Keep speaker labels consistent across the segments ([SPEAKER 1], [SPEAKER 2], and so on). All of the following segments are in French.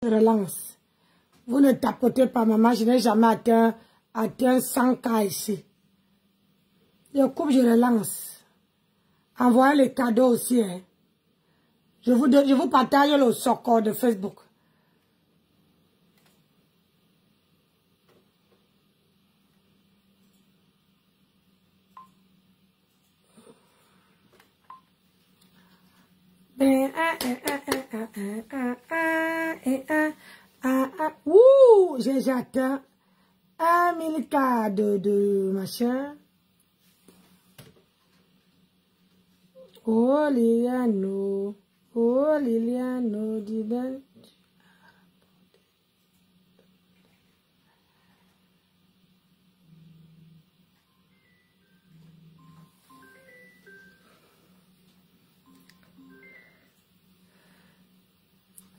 [SPEAKER 1] relance. Vous ne tapotez pas, maman. Je n'ai jamais atteint 100K ici. Je coupe, je relance. Envoyez les cadeaux aussi. Hein. Je vous partage le soccer de Facebook. Ouh, j'ai atteint 1000K de machin. Oh Liliano, dis donc.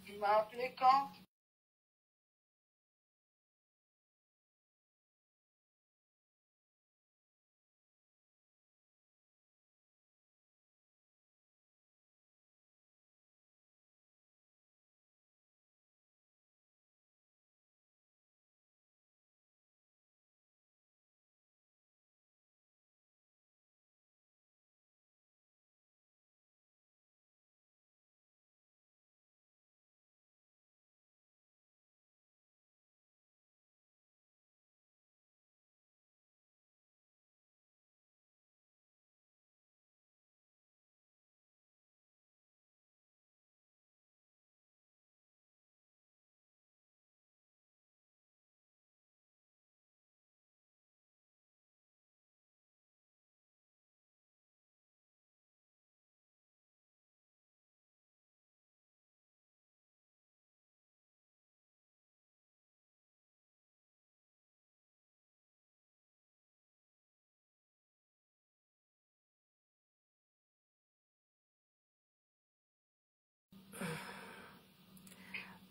[SPEAKER 2] Il m'a appelé quand?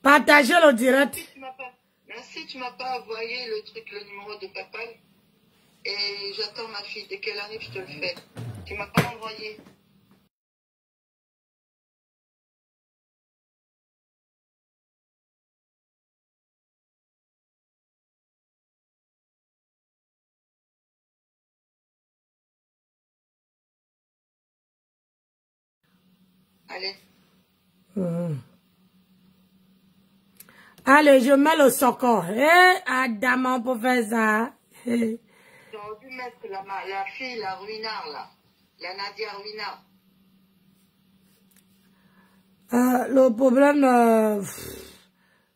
[SPEAKER 1] Partagez le direct.
[SPEAKER 2] Merci, tu m'as pas envoyé le truc, le numéro de PayPal. Et j'attends ma fille. Dès qu'elle arrive, je te le fais. Tu m'as pas envoyé. Allez.
[SPEAKER 1] Allez, je mets le soccer. Adam, on peut faire ça.
[SPEAKER 2] J'aurais dû mettre la fille, la Ruinard, là. La Nadia Ruinard.
[SPEAKER 1] Le problème...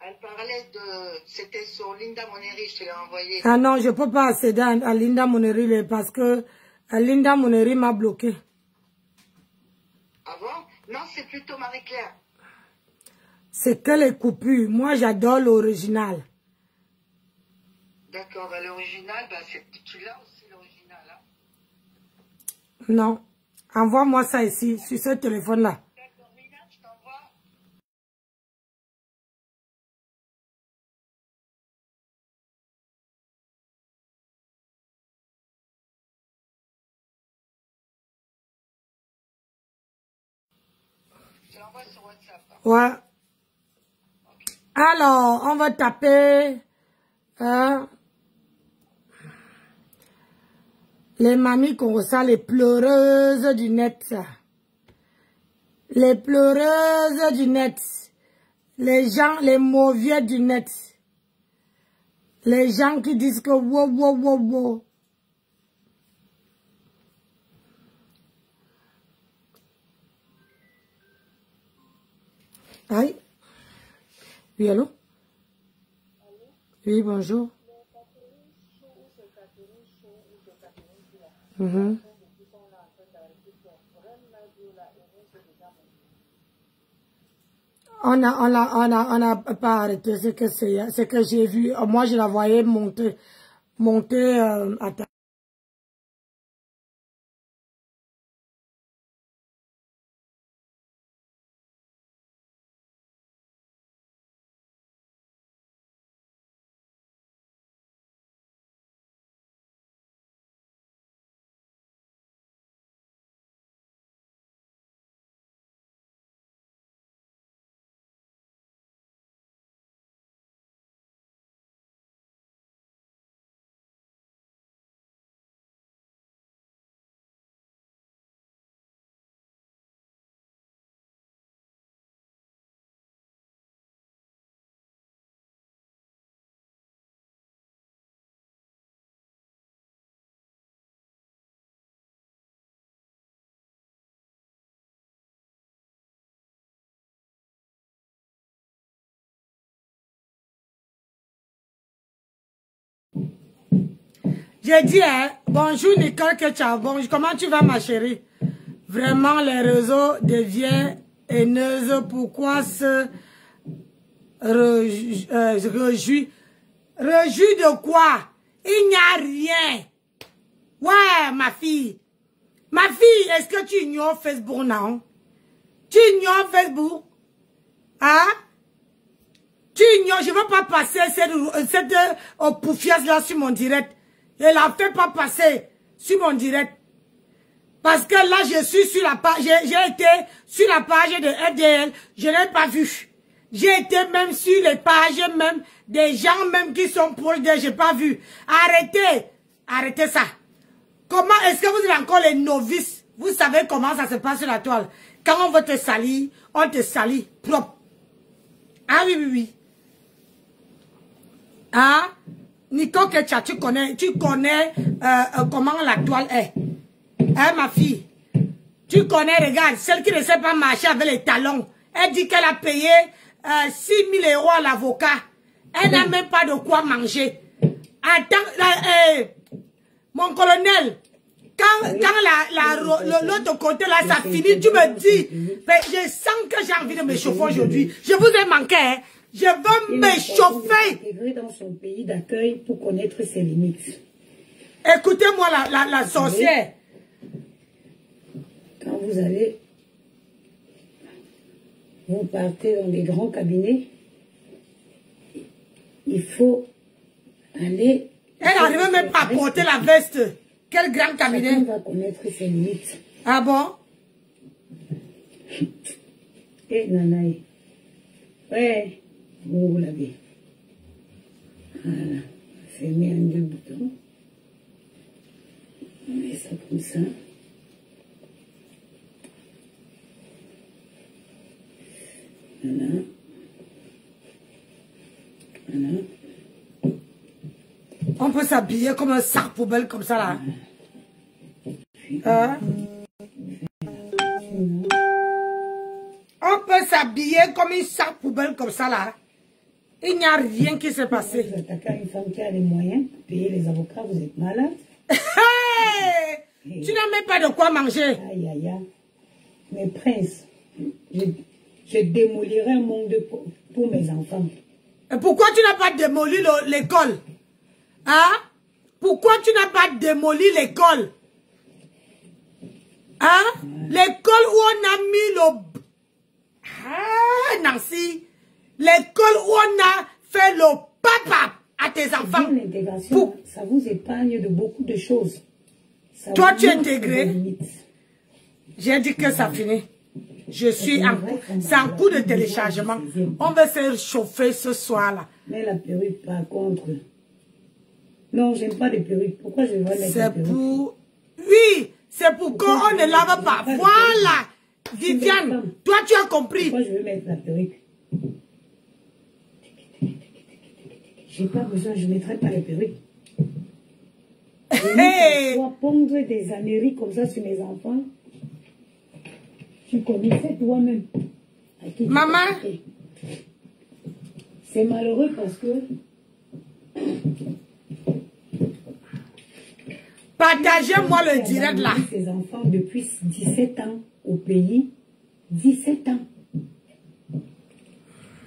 [SPEAKER 2] Elle parlait de... C'était sur Linda Moneri, je te l'ai envoyé.
[SPEAKER 1] Ah non, je ne peux pas accéder à Linda Moneri parce que Linda Moneri m'a bloqué.
[SPEAKER 2] Ah bon? Non, c'est plutôt Marie-Claire.
[SPEAKER 1] C'est que les coupures. Moi, j'adore l'original.
[SPEAKER 2] D'accord, bah, l'original, bah, tu l'as aussi l'original, hein?
[SPEAKER 1] Non. Envoie-moi ça ici, sur ce téléphone-là.
[SPEAKER 2] D'accord, Mina, je t'envoie. Je l'envoie sur WhatsApp. Hein.
[SPEAKER 1] Ouais. Okay. Alors, on va taper... les mamies qu'on ressent, les pleureuses du net. Les pleureuses du net. Les gens, les mauvais du net. Les gens qui disent que wow, wow, wow, wow. Aïe. Oui, allô? Oui, bonjour. On a pas arrêté ce que j'ai vu. Moi, je la voyais monter à J'ai dit, hein, bonjour Nicole Ketchup, bonjour, comment tu vas ma chérie? Vraiment, les réseaux deviennent haineux. Pourquoi se réjouir? Réjouir de quoi? Il n'y a rien. Ouais, ma fille. Ma fille, est-ce que tu ignores Facebook, non? Tu ignores Facebook? Hein? Tu ignores, je ne veux pas passer cette poufiasse-là sur mon direct. Je ne la fais pas passer sur mon direct. Parce que là, je suis sur la page, j'ai été sur la page de FDL, je n'ai pas vu. J'ai été même sur les pages même des gens même qui sont proches d'elle, je n'ai pas vu. Arrêtez, arrêtez ça. Comment est-ce que vous êtes encore les novices? Vous savez comment ça se passe sur la toile. Quand on veut te salir, on te salit propre. Ah oui, oui, oui. Ah, Nico Ketcha, tu connais comment la toile est. Hein, ma fille? Tu connais, regarde, celle qui ne sait pas marcher avec les talons. Elle dit qu'elle a payé 6 000 € à l'avocat. Elle n'a même pas de quoi manger. Attends, mon colonel, quand l'autre côté là, ça finit, tu me dis, mais je sens que j'ai envie de me chauffer aujourd'hui. Je vous ai manqué, hein. Je veux me chauffer.
[SPEAKER 3] Intégrer dans son pays d'accueil pour connaître ses limites.
[SPEAKER 1] Écoutez-moi la sorcière.
[SPEAKER 3] Quand vous partez dans des grands cabinets, il faut aller...
[SPEAKER 1] Elle n'arrive même pas à porter la veste. Quel grand cabinet.
[SPEAKER 3] Chacun va connaître ses limites.
[SPEAKER 1] Ah bon?
[SPEAKER 3] Eh, Nanaï. Ouais, vous l'avez. Voilà. Fermez un deux boutons. On met ça comme ça. Voilà. Voilà.
[SPEAKER 1] On peut s'habiller comme un sac poubelle comme ça là. Hein? On peut s'habiller comme un sac poubelle comme ça là. Il n'y a rien qui s'est passé.
[SPEAKER 3] Vous attaquez à une femme qui a les moyens pour payer les avocats, vous êtes malade.
[SPEAKER 1] Hey! Tu n'as même pas de quoi manger.
[SPEAKER 3] Aïe, aïe, aïe. Mes princes, je démolirai un monde pour mes enfants.
[SPEAKER 1] Et pourquoi tu n'as pas démoli l'école? Hein? Pourquoi tu n'as pas démoli l'école? Hein? L'école où on a mis le... Ah, Nancy. L'école où on a fait le papa à tes enfants.
[SPEAKER 3] L'intégration, ça vous épargne de beaucoup de choses. Ça
[SPEAKER 1] toi, tu es intégré. J'ai dit que ça finit. Je suis en cours. C'est en cours de téléchargement. On va se chauffer ce soir-là.
[SPEAKER 3] Mais la perruque, par contre... Non, j'aime pas les perruques. Pourquoi je vais mettre la perruque?
[SPEAKER 1] C'est pour... Oui, c'est pour qu'on ne lave pas. Voilà. Viviane, toi tu as compris.
[SPEAKER 3] Pourquoi je vais mettre la perruque? J'ai pas besoin, je ne mettrai pas les perruques. Je dois pondre des âneries comme ça sur mes enfants. Tu connaissais toi-même.
[SPEAKER 1] Maman.
[SPEAKER 3] C'est malheureux parce que...
[SPEAKER 1] Partagez-moi le direct là.
[SPEAKER 3] Ces enfants depuis 17 ans au pays. 17 ans.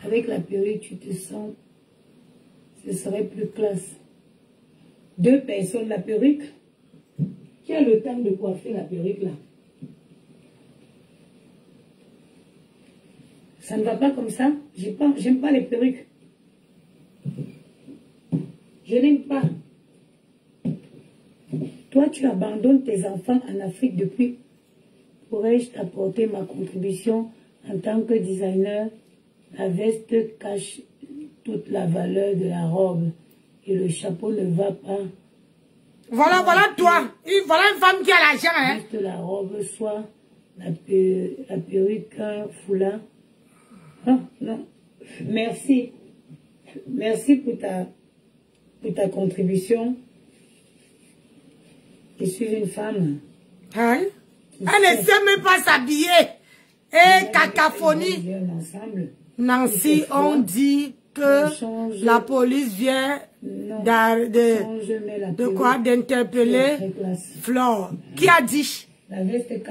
[SPEAKER 3] Avec la perruque, tu te sens... Ce serait plus classe. 2 personnes, la perruque. Qui a le temps de coiffer la perruque là? Ça ne va pas comme ça. J'aime pas les perruques. Je n'aime pas. Toi, tu abandonnes tes enfants en Afrique depuis. Pourrais-je t'apporter ma contribution en tant que designer? La veste cache toute la valeur de la robe et le chapeau ne va pas.
[SPEAKER 1] Voilà, voilà toi. Voilà une femme qui a l'argent. Hein?
[SPEAKER 3] Juste la robe, soit la perruque, un foulard. Oh, non. Merci. Merci pour ta contribution. Je suis une femme.
[SPEAKER 1] Hein? Elle ne sait même pas s'habiller. Et cacophonie. Nancy, on dit que la police vient d'interpeller Flore. Qui a dit?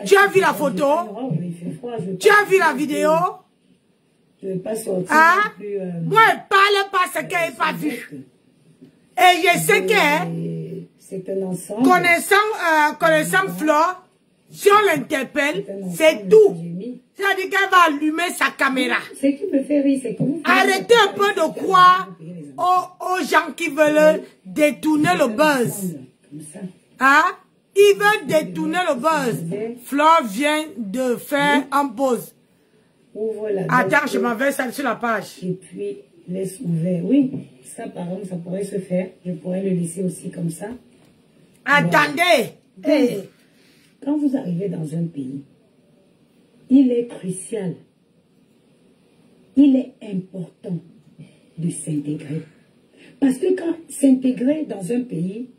[SPEAKER 1] Tu as vu la photo? Tu as vu la vidéo? Hein? Moi, je ne parle pas ce qu'elle n'a pas vu. Et je sais que, connaissant Flore, si on l'interpelle, c'est tout. C'est-à-dire qu'elle va allumer sa caméra. Arrêtez un peu de croire aux gens qui veulent détourner le buzz. Hein? Ils veulent détourner le buzz. Flore vient de faire un pause. Attends, je m'en vais sur la page.
[SPEAKER 3] Et puis, laisse ouvert. Oui, ça par exemple, ça pourrait se faire. Je pourrais le laisser aussi comme ça.
[SPEAKER 1] Attendez.
[SPEAKER 3] Hey. Quand vous arrivez dans un pays, il est crucial, il est important de s'intégrer. Parce que quand s'intégrer dans un pays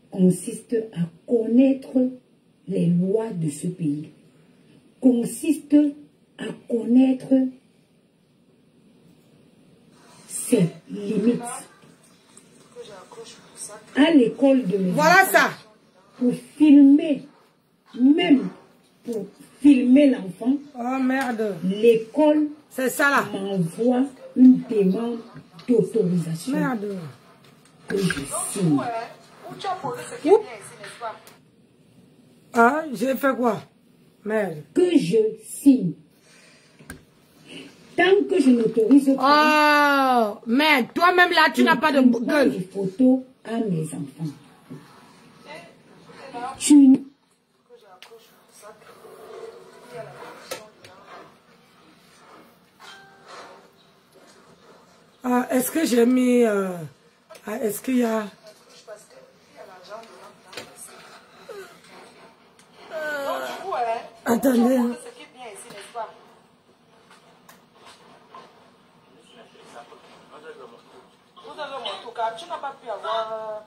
[SPEAKER 3] consiste à connaître les lois de ce pays, consiste à connaître ses limites. À l'école de mes
[SPEAKER 1] voilà
[SPEAKER 3] enfants,
[SPEAKER 1] ça.
[SPEAKER 3] Pour filmer, même pour filmer l'enfant,
[SPEAKER 1] oh merde,
[SPEAKER 3] l'école
[SPEAKER 1] c'est ça là.
[SPEAKER 3] m'envoie une demande d'autorisation.
[SPEAKER 1] Merde.
[SPEAKER 3] Que je signe.
[SPEAKER 1] Ah, j'ai fait quoi? Merde.
[SPEAKER 3] Que je signe. Tant que je n'autorise pas.
[SPEAKER 1] Oh, merde. Toi-même là, tu n'as pas de gueule.
[SPEAKER 3] Des photos à mes enfants. Tu.
[SPEAKER 1] Ah, est-ce que j'ai mis... est-ce qu'il y a... attendez. Hein.
[SPEAKER 4] Tu n'as pas pu avoir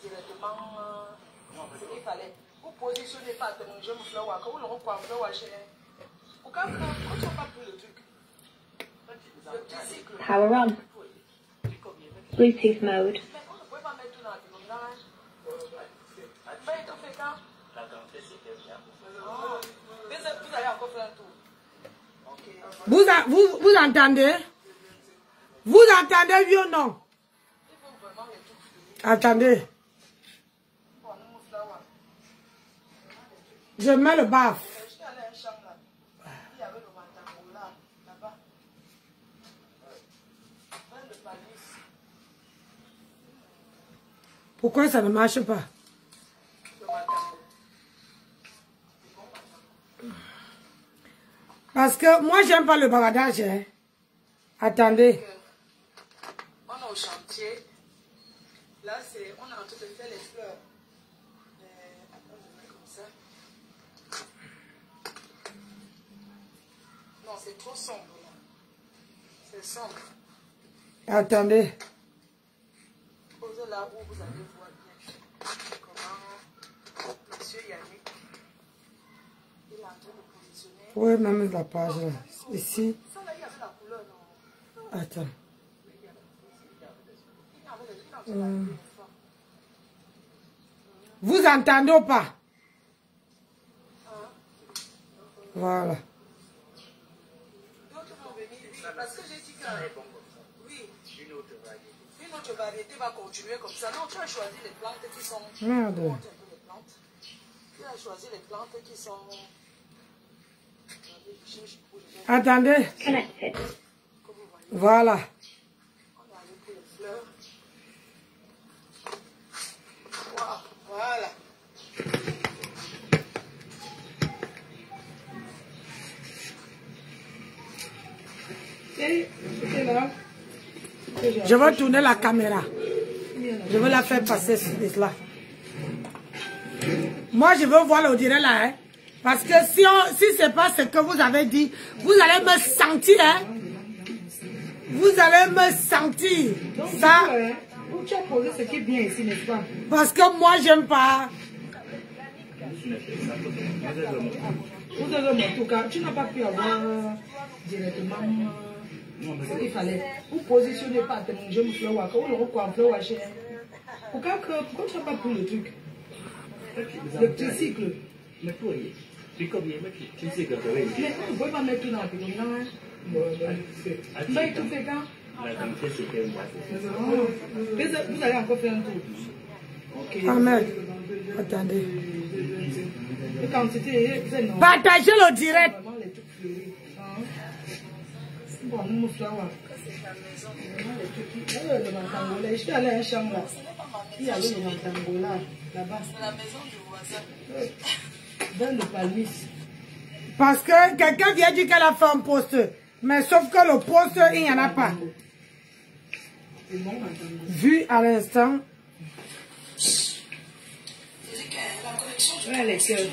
[SPEAKER 4] directement ce qu'il fallait. Vous positionnez pas ton jeune flower, que vous le reprendrez au HLM. Pourquoi tu n'as pas pris le truc?
[SPEAKER 5] Power on. Bluetooth mode.
[SPEAKER 1] Vous entendez? Vous entendez, oui ou non? Attendez. Je mets le baf. Pourquoi ça ne marche pas? Parce que moi, j'aime pas le bagadage. Hein. Attendez.
[SPEAKER 4] On est au chantier. Là, on est en train de faire les fleurs. Attends, je mets comme ça. Non, c'est trop sombre. C'est sombre.
[SPEAKER 1] Attendez.
[SPEAKER 4] Posez là où vous allez voir bien comment monsieur Yannick il est en train de positionner.
[SPEAKER 1] Oui, même la page là. Ici.
[SPEAKER 4] Ça là, il y avait la couleur, non?
[SPEAKER 1] Attends. Vous entendez ou pas? Voilà.
[SPEAKER 4] D'autres vont venir, oui, parce que j'ai dit que oui, une autre variété va continuer comme ça. Non, tu as choisi les plantes qui sont...
[SPEAKER 1] Merde.
[SPEAKER 4] Tu as choisi les plantes qui sont...
[SPEAKER 1] Attendez. Voilà.
[SPEAKER 4] Voilà.
[SPEAKER 1] Je vais tourner la caméra. Je vais la faire passer sur là. Moi, je veux voir le direct là. Hein. Parce que si c'est pas ce que vous avez dit, vous allez me sentir. Hein. Vous allez me sentir.
[SPEAKER 4] Donc,
[SPEAKER 1] ça.
[SPEAKER 4] Tu as posé ce qui est bien ici, n'est-ce pas?
[SPEAKER 1] Parce que moi, j'aime pas.
[SPEAKER 4] Vous avez en tout cas, tu n'as pas pu avoir directement Ce qu'il fallait. Vous positionnez pas tes manger mon fleur, vous le recoiffez, chez. Pourquoi tu n'as pas pris le truc? Le petit cycle.
[SPEAKER 6] Mais pour tu combien tu sais que
[SPEAKER 4] mais on ne peut pas mettre tout dans la pigeon. Ça, il tout fait quand? Vous allez encore faire un tour. Ok.
[SPEAKER 1] Ahmed, attendez.
[SPEAKER 4] La quantité, c'est non.
[SPEAKER 1] Partagez le direct.
[SPEAKER 4] Bon, nous fleurs. Je suis allé à un champ là. Il y a le Mantangola là-bas. C'est la maison du voisin. Dans le palmis.
[SPEAKER 1] Parce que quelqu'un vient dire qu'elle a fait un poste. Mais sauf que le poste, il n'y en a pas. Vu à l'instant.
[SPEAKER 4] Ouais, les cœurs.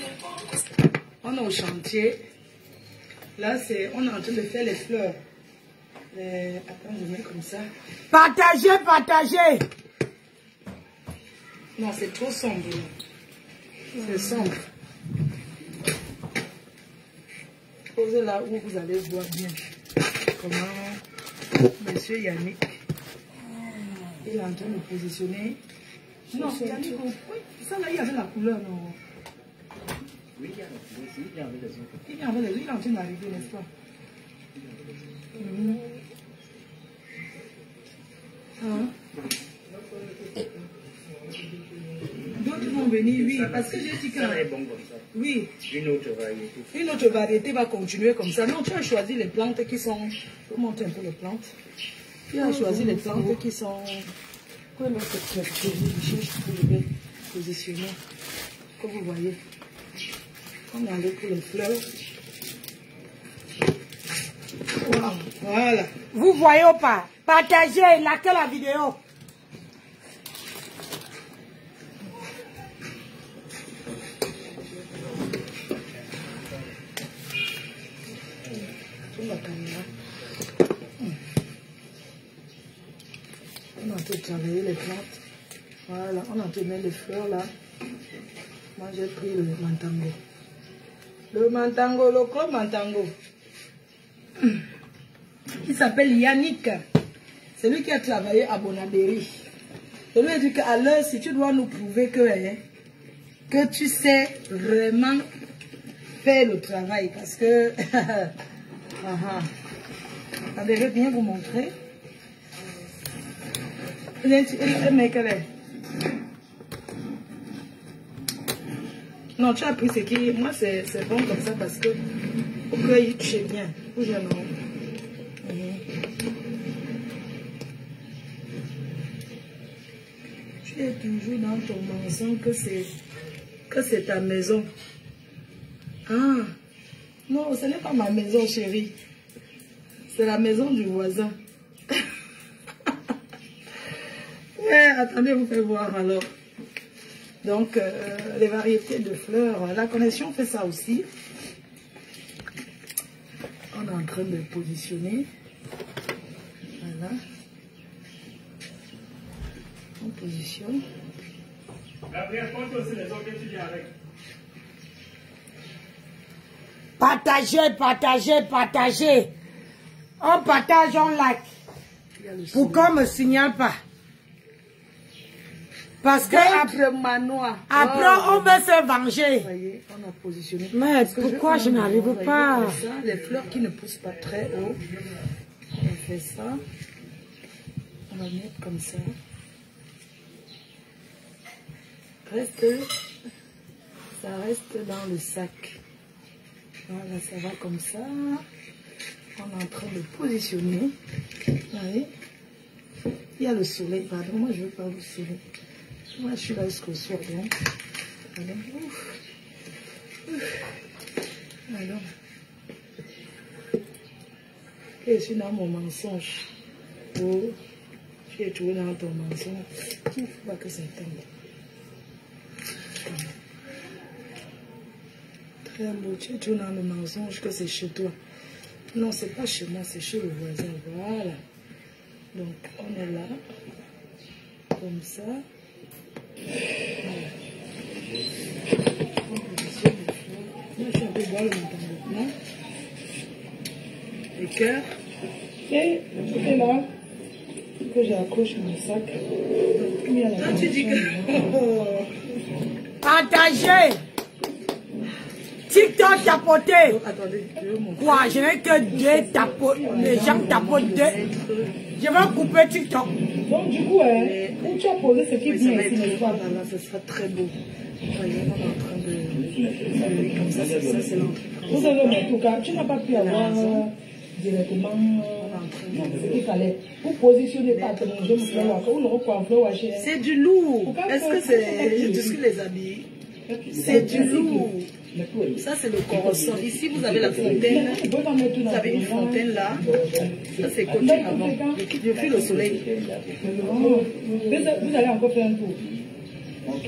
[SPEAKER 4] On est au chantier. Là, on est en train de faire les fleurs. Attends, je mets comme ça.
[SPEAKER 1] Partagez, partagez.
[SPEAKER 4] Non, c'est trop sombre. C'est sombre. Posez là où vous allez voir bien. Comment Monsieur Yannick, il est en train de positionner. Non, Yannick, oui, ça là, il y avait la couleur, non?
[SPEAKER 6] Oui, il y avait les autres.
[SPEAKER 4] Il y avait les autres, il est en train d'arriver, n'est-ce pas? D'autres vont venir, oui, parce que j'ai dit que...
[SPEAKER 6] Ça est bon comme ça.
[SPEAKER 4] Oui.
[SPEAKER 6] Une autre variété.
[SPEAKER 4] Une autre variété va continuer comme ça. Non, tu as choisi les plantes qui sont... Je vais montrer un peu les plantes. Tu as choisi les plantes qui sont... Quoi l'autre je vais positionner. Comme vous voyez. On a allé pour les fleurs. Wow. Voilà.
[SPEAKER 1] Vous voyez ou pas? Partagez, laquelle la vidéo?
[SPEAKER 4] La caméra. On est en train de travailler les plantes. Voilà, on est en train de mettre les fleurs là. Moi j'ai pris le mantango. Le mantango, le club mantango. Il s'appelle Yannick. C'est lui qui a travaillé à Bonabéry. Je lui ai dit qu'à l'heure, si tu dois nous prouver que tu sais vraiment faire le travail. Parce que... Attendez, je vais bien vous montrer. Non, tu as pris ce qui... Moi, c'est bon comme ça parce que... Pour qu'il touche bien. Ou bien non. Tu es toujours dans ton mensonge que c'est ta maison. Ah, non, ce n'est pas ma maison, chérie. C'est la maison du voisin. Ouais, attendez, vous faites voir alors. Donc, les variétés de fleurs, la connexion fait ça aussi. On est en train de positionner. Voilà. On positionne.
[SPEAKER 1] Partagez, partagez, partagez. On partage, on like. Pourquoi on ne me signale pas? Parce que après, on va se venger.
[SPEAKER 4] Vous voyez, on a positionné.
[SPEAKER 1] Mais pourquoi je n'arrive pas?
[SPEAKER 4] Ça, les fleurs qui ne poussent pas très haut. On fait ça. On va mettre comme ça. Ça reste dans le sac. Voilà, ça va comme ça. On est en train de positionner. Vous voyez? Il y a le soleil, pardon, moi je ne veux pas vous soleil. Moi je suis là jusqu'au soir, donc. Alors. Et je suis dans mon mensonge. Oh, tu es toujours dans ton mensonge. Il ne faut pas que ça tombe. Très beau, tu es toujours dans le mensonge que c'est chez toi. Non, c'est pas chez moi, c'est chez le voisin. Voilà. Donc, on est là. Comme ça. Voilà. On positionne les fleurs. Moi, je suis un peu boire le montant maintenant. Les cœurs.
[SPEAKER 3] Et là, que j'accroche mon sac.
[SPEAKER 4] Quand tu dis que...
[SPEAKER 1] Partagez. TikTok tapoté.
[SPEAKER 4] Attendez,
[SPEAKER 1] Quoi, je n'ai que deux tapots. Les gens tapotent deux. Je vais couper TikTok.
[SPEAKER 3] Donc du coup, où tu as posé ce qui vient ici, n'est-ce pas?
[SPEAKER 4] Là, ce sera très beau. Voyez, on est en train de... Comme ça, c'est l'entrée.
[SPEAKER 3] Vous avez, en tout cas, tu n'as pas pu avoir directement ce qu'il fallait. Vous positionnez pas ton jeu,
[SPEAKER 4] c'est du lourd. Est-ce que c'est juste les habits? C'est du lourd. Ça, c'est le corosson. Ici, vous avez la fontaine. Vous avez une fontaine là. Ça, c'est côté avant. Depuis le soleil.
[SPEAKER 3] Vous allez encore faire un tour. Ok.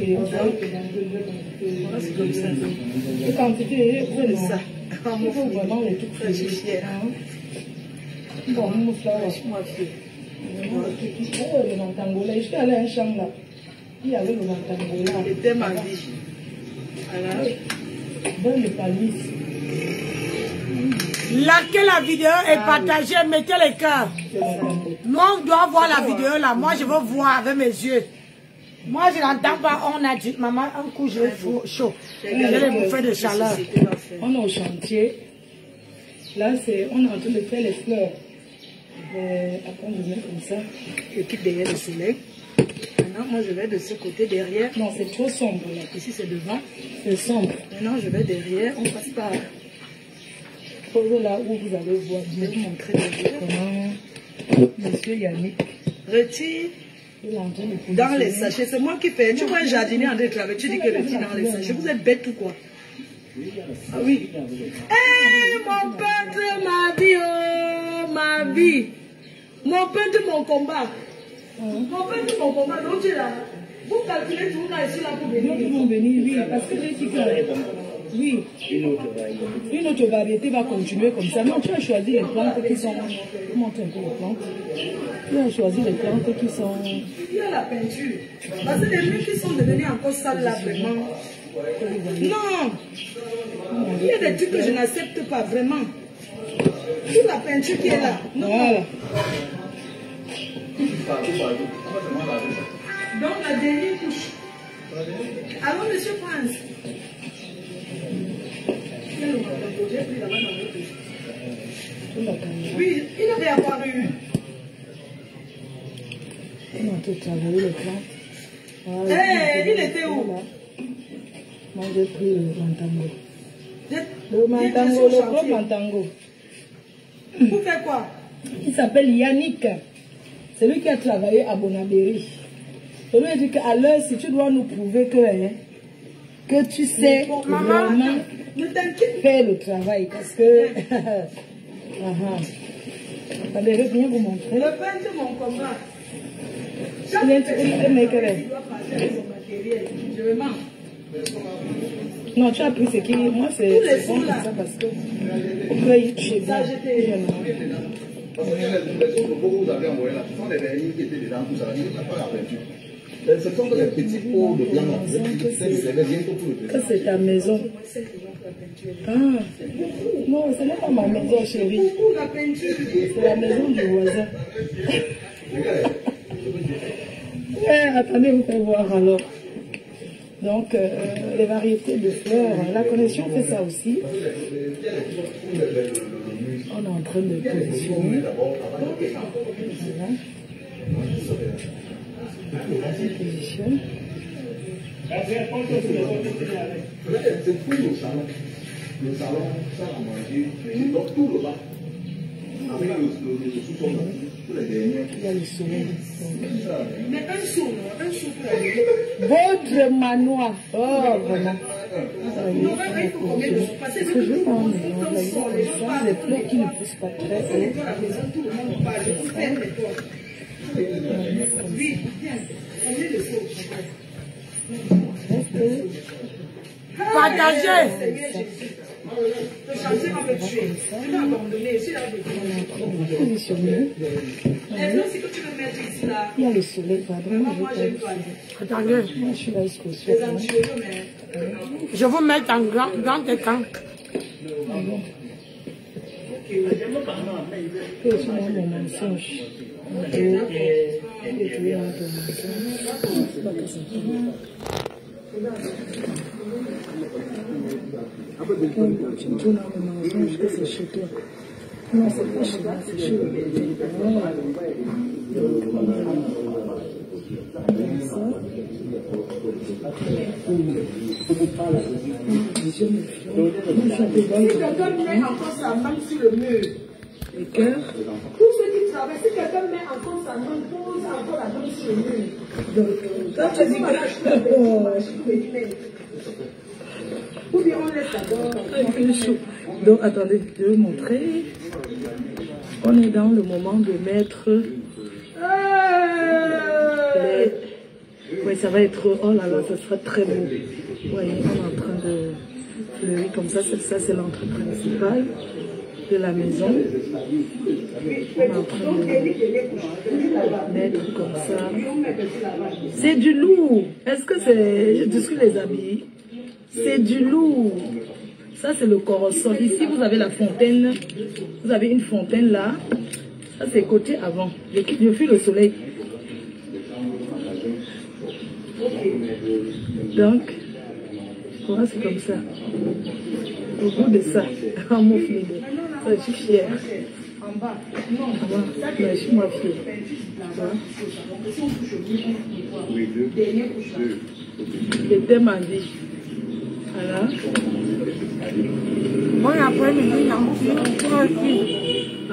[SPEAKER 4] C'est comme ça.
[SPEAKER 3] Le quantité,
[SPEAKER 4] C'est ça.
[SPEAKER 3] il faut vraiment les trucs
[SPEAKER 4] Je suis fière.
[SPEAKER 3] Bon, nous faire.
[SPEAKER 4] Moi, fière.
[SPEAKER 3] Le Mantangola, je suis allée à un champ là. Il y avait le Mantangola.
[SPEAKER 4] C'était ma vie. Voilà.
[SPEAKER 3] Dans le palais.
[SPEAKER 1] Likez la vidéo et partagez, mettez les cœurs. Moi, on doit voir la vidéo là. Moi, je veux voir avec mes yeux. Moi, je n'entends pas. On a dit, maman, un coup, j'ai chaud. J'ai les bouffées de chaleur.
[SPEAKER 3] On est au chantier. Là, on est en train de faire les fleurs. Après, je mets comme ça.
[SPEAKER 4] Je quitte derrière le soleil. Maintenant, moi, je vais de ce côté derrière.
[SPEAKER 3] Non, c'est trop sombre là.
[SPEAKER 4] Ici, c'est devant.
[SPEAKER 3] C'est sombre.
[SPEAKER 4] Maintenant, je vais derrière. On passe par...
[SPEAKER 3] Posez là où vous allez voir.
[SPEAKER 4] Je vais vous montrer derrière.
[SPEAKER 3] Comment Monsieur Yannick.
[SPEAKER 4] Retire
[SPEAKER 3] Il est en train de
[SPEAKER 4] dans les sachets. C'est moi qui fais. Tu vois un jardinier en train de travailler. Tu dis que retire dans les sachets. Vous êtes bête ou quoi? Ah oui. Eh, mon peintre, ma vie, oh, ma vie. Mon peintre, mon combat. Mon peintre, mon combat. Donc, tu es là. Vous calculez tout là, ici, là, pour venir.
[SPEAKER 3] Ils vont venir, oui, parce que j'ai dit que... Oui, une autre variété va continuer comme ça. Non, tu as choisi les plantes qui sont... Montre un peu les plantes. Tu as choisi les plantes qui sont...
[SPEAKER 4] Il y a la peinture. Parce que les murs qui sont devenus encore sales là, vraiment. Non. Il y a des trucs que je n'accepte pas, vraiment. Toute la peinture qui est là. Non.
[SPEAKER 3] Voilà.
[SPEAKER 4] Donc la dernière couche. Alors, monsieur Prince. Oui, il avait apparu.
[SPEAKER 3] On a tout travaillé les plantes.
[SPEAKER 4] Voilà. Hey, il était où?
[SPEAKER 3] Moi, j'ai pris le mantango.
[SPEAKER 4] Le
[SPEAKER 3] mantango, le gros mantango.
[SPEAKER 4] Vous faites quoi?
[SPEAKER 3] Il s'appelle Yannick. C'est lui qui a travaillé à Bonabéry. Et lui a dit qu'à l'heure, si tu dois nous prouver que tu sais vraiment faire le travail. Parce que... Attendez, je vais bien vous montrer.
[SPEAKER 4] Le peintre, mon combat.
[SPEAKER 3] Non, tu as pris ce qui... Moi, c'est bon comme ça parce que... On peut y chez moi.
[SPEAKER 7] Vous avez envoyé là, ce sont des vernis qui étaient déjà en tout ça, il n'y a pas la peinture. Ce sont que les petits pots de blanc là, c'est bientôt pour le
[SPEAKER 3] que c'est ta maison. Ah, non, ce n'est pas ma maison, chérie. C'est la maison du voisin. Attendez, vous pouvez voir alors. Donc, les variétés de fleurs, la connexion fait ça aussi. On est en train de positionner. Voilà. On positionne.
[SPEAKER 7] C'est tout le salon. Le salon, ça a mangé. Donc tout le bas. Avec le sous-sol, tous les derniers.
[SPEAKER 3] Il y a le soleil.
[SPEAKER 4] Mais un sou pour aller.
[SPEAKER 3] Votre manoir. Oh, vraiment. Parce que je veux pas les fleurs qui ne poussent pas très haut.
[SPEAKER 4] Oui, viens. Prenez le seau.
[SPEAKER 1] Partagez.
[SPEAKER 4] Le chantier va me tuer. Tu vas abandonner. Je suis là de
[SPEAKER 3] Positionner.
[SPEAKER 4] si que tu veux mettre ici là.
[SPEAKER 3] Il y a le soleil, pardon.
[SPEAKER 4] Moi, j'aime pas.
[SPEAKER 1] Attendez.
[SPEAKER 3] Moi, je suis là jusqu'au soir.
[SPEAKER 4] Les antiologues, mais.
[SPEAKER 1] Je vous mets en grand écran.
[SPEAKER 4] Ok.
[SPEAKER 3] C'est mon mensonge. Tu me tournes dans le mensonge que c'est chez toi. Non, c'est pas chez moi, c'est chez moi.
[SPEAKER 4] Si quelqu'un met encore sa main sur le mur,
[SPEAKER 3] les cœurs.
[SPEAKER 4] Pour ceux qui travaillent, si quelqu'un met encore sa main, pose encore la main sur le mur.
[SPEAKER 3] Donc, quand tu dis
[SPEAKER 4] ou bien on laisse d'abord.
[SPEAKER 3] Donc, attendez, je vais vous montrer. On est dans le moment de mettre les... Oui, ça va être... Oh là là, ça sera très beau. Vous voyez, on est en train de fleurir comme ça. Ça, c'est l'entrée principale de la maison. On est en train de mettre comme ça. C'est du lourd. Est-ce que c'est... Je détruis les habits. C'est du lourd. Ça, c'est le corosol. Ici, vous avez la fontaine. Vous avez une fontaine là. Ça, c'est côté avant. Je fuis le soleil. Donc, voilà, c'est comme ça. Au bout de ça, on m'offre les deux. Je suis fière. En bas. Je suis moi fière. C'était ma vie. Voilà.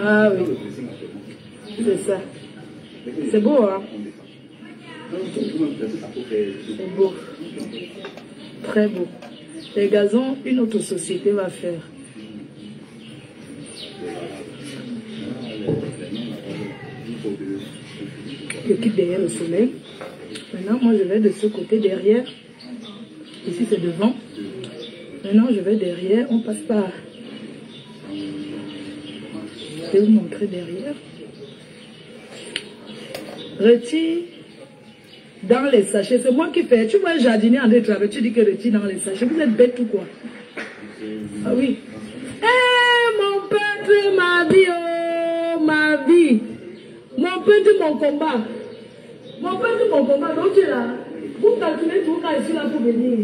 [SPEAKER 3] Ah oui. C'est ça. C'est beau, hein? C'est beau. Très beau. Les gazons, une autre société va faire. Je quitte derrière le soleil. Maintenant, moi, je vais de ce côté derrière. Ici, c'est devant. Maintenant, je vais derrière. On passe par... Je vais vous montrer derrière. Retire dans les sachets. C'est moi qui fais. Tu vois un jardinier en train de travailler. Tu dis que retire dans les sachets. Vous êtes bête ou quoi? Ah oui. Mon peuple, ma vie, oh, ma vie. Mon peuple, mon combat. Mon peuple, mon combat. Donc tu es là. Vous calculez tout quand je suis là pour venir.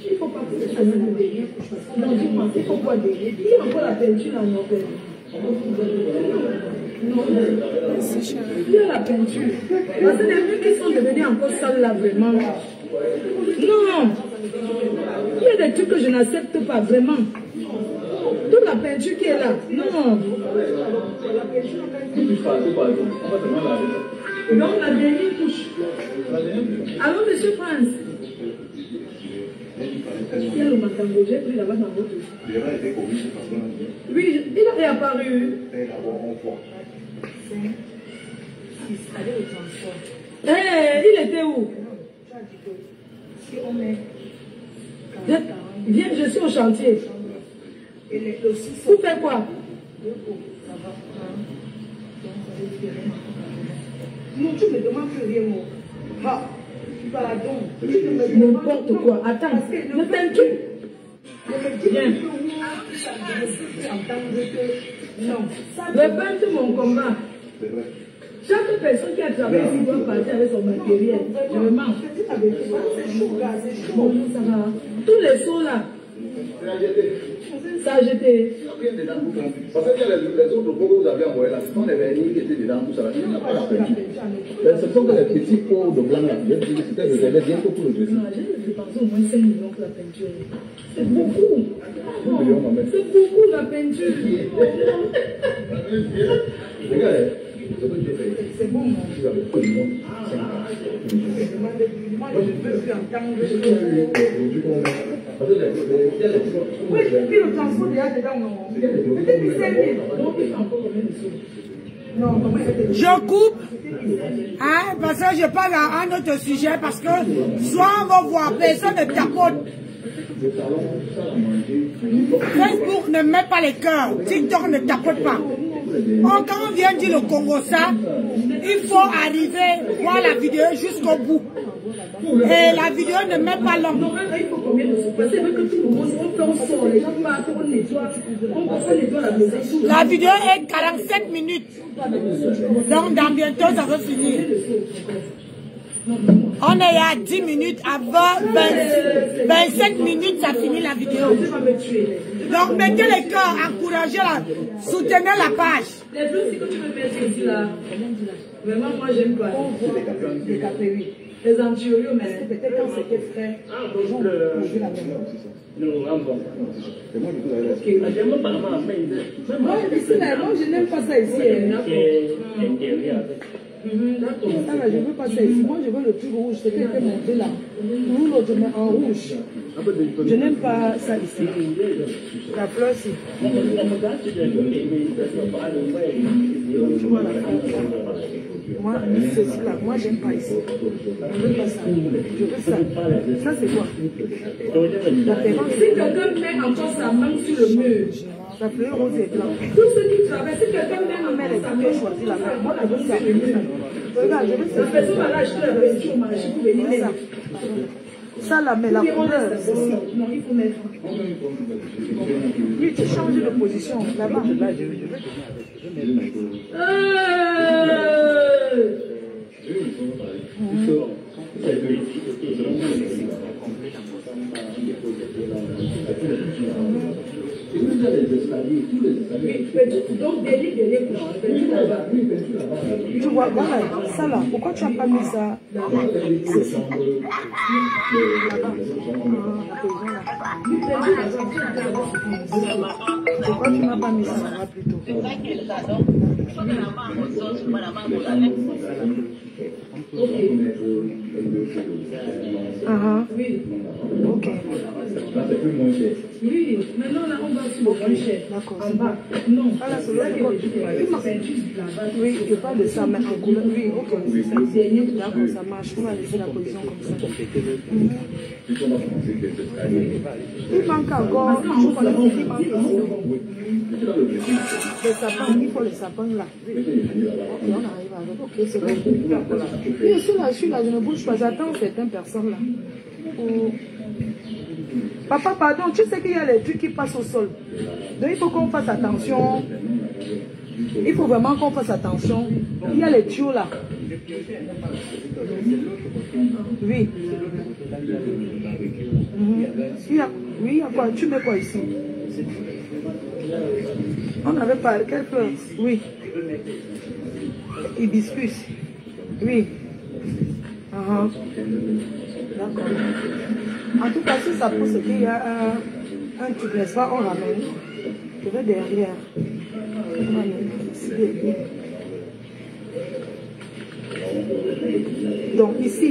[SPEAKER 3] Il faut pas que ça soit derrière. Donc il faut quoi derrière? Il y a encore la peinture dans nos pères. Non, il y a la peinture. Parce que les murs qui sont devenus encore sales là, vraiment. Non. Il y a des trucs que je n'accepte pas, vraiment. Toute la peinture qui est là. Non. Donc la dernière couche. Alors, monsieur Prince. Il y a le matango, j'ai pris là-bas dans votre. Oui, il a réapparu. Il était où? Viens, je suis au chantier. Vous faites quoi?
[SPEAKER 4] Non, tu me demandes plus rien, moi.
[SPEAKER 3] N'importe quoi. Attends, ne peinture. Viens. Non. Répète mon combat. Chaque personne qui a travaillé ici doit partir avec son matériel. Je me manque. Bon, ça va. Tous les seaux là. Ça a jeté.
[SPEAKER 7] Parce qu'il y a les autres pots que vous avez envoyés là, ce sont les vernis qui étaient dedans, tout ça. Il n'y a pas la peinture. Ce sont les petits pots de blanc là. C'était réservé bientôt pour le dressing.
[SPEAKER 3] Non, j'ai dépensé au moins 5 millions pour la peinture. C'est beaucoup. C'est beaucoup la peinture.
[SPEAKER 7] Regardez.
[SPEAKER 4] C'est bon, moi. Je ne peux plus entendre. Oui, puis le transport déjà dedans, non. Peut-être que c'est non, comment
[SPEAKER 1] je coupe, hein, parce que je parle à un autre sujet, parce que soit on va voir, personne ne tapote. Facebook ne met pas les cœurs, TikTok ne tapote pas. Quand on vient dire le Congo ça, il faut arriver voir la vidéo jusqu'au bout. Et la vidéo ne met pas long.
[SPEAKER 4] Non, il faut combien de soupe? Parce que que tout le monde, on sort, les gens partent, on nettoie la maison.
[SPEAKER 1] La vidéo est 45 minutes. Donc dans bientôt ça va finir. On est à 10 minutes, avant 25 minutes, ça finit la vidéo. Donc mettez les cœurs, encouragez-la, soutenez la page.
[SPEAKER 4] Les bleus, si que tu veux mettre ici là, vraiment moi j'aime pas. Les cafés, oui. Les anturios, mais peut-être quand c'était frais, les gens ont mangé la maison. Moi, je n'aime pas ça ici. D'accord. Ça là, je veux pas ça ici. Moi, je veux le truc rouge. C'était été monté là. Nous, l'autre, je mets en rouge. Je n'aime pas ça ici. La fleur, si. Voilà. Moi, ceci là, moi, j'aime pas ici. Je veux pas ça. Je veux ça. Ça, c'est quoi? La ferrante. Si quelqu'un met encore sa main sur le mur, la fleur rose et blanc. Tous ceux qui travaillent, si quelqu'un met sa main, choisit la main. Moi, je veux ça. Regarde, je veux ça. La personne va l'acheter la peinture au marché pour venir mettre. Ça, la mais la couleur, c'est ici. Non, il faut mettre. Oui, tu changes de position. Là-bas. Là, je veux. Donc, tu vois, voilà, ça là, pourquoi tu n'as pas mis ça? Pourquoi tu n'as pas mis ça là plutôt? Oui. Ok. Oui, maintenant là on va sur le plancher. D'accord. En bas. Non. Ah là, c'est l'autre côté. Oui, je parle de ça, mais en couleur. Oui, ok. D'accord, ça marche. On va laisser la position comme ça. Il manque encore. Il faut les sapins là. Ok, on arrive avec. Ok, c'est bon. Oui, je suis là, je ne bouge pas. J'attends certaines personnes là. Papa, pardon, tu sais qu'il y a les trucs qui passent au sol. Donc il faut qu'on fasse attention. Il faut vraiment qu'on fasse attention. Il y a les tuyaux là. Oui. Oui, il y a quoi? Tu mets quoi ici? On avait parlé. Quelle fleur? Oui. Hibiscus. Oui. D'accord. En tout cas, si ça pousse qu'il y a un truc, n'est-ce pas, on ramène. Je vais derrière. On ramène. Donc ici,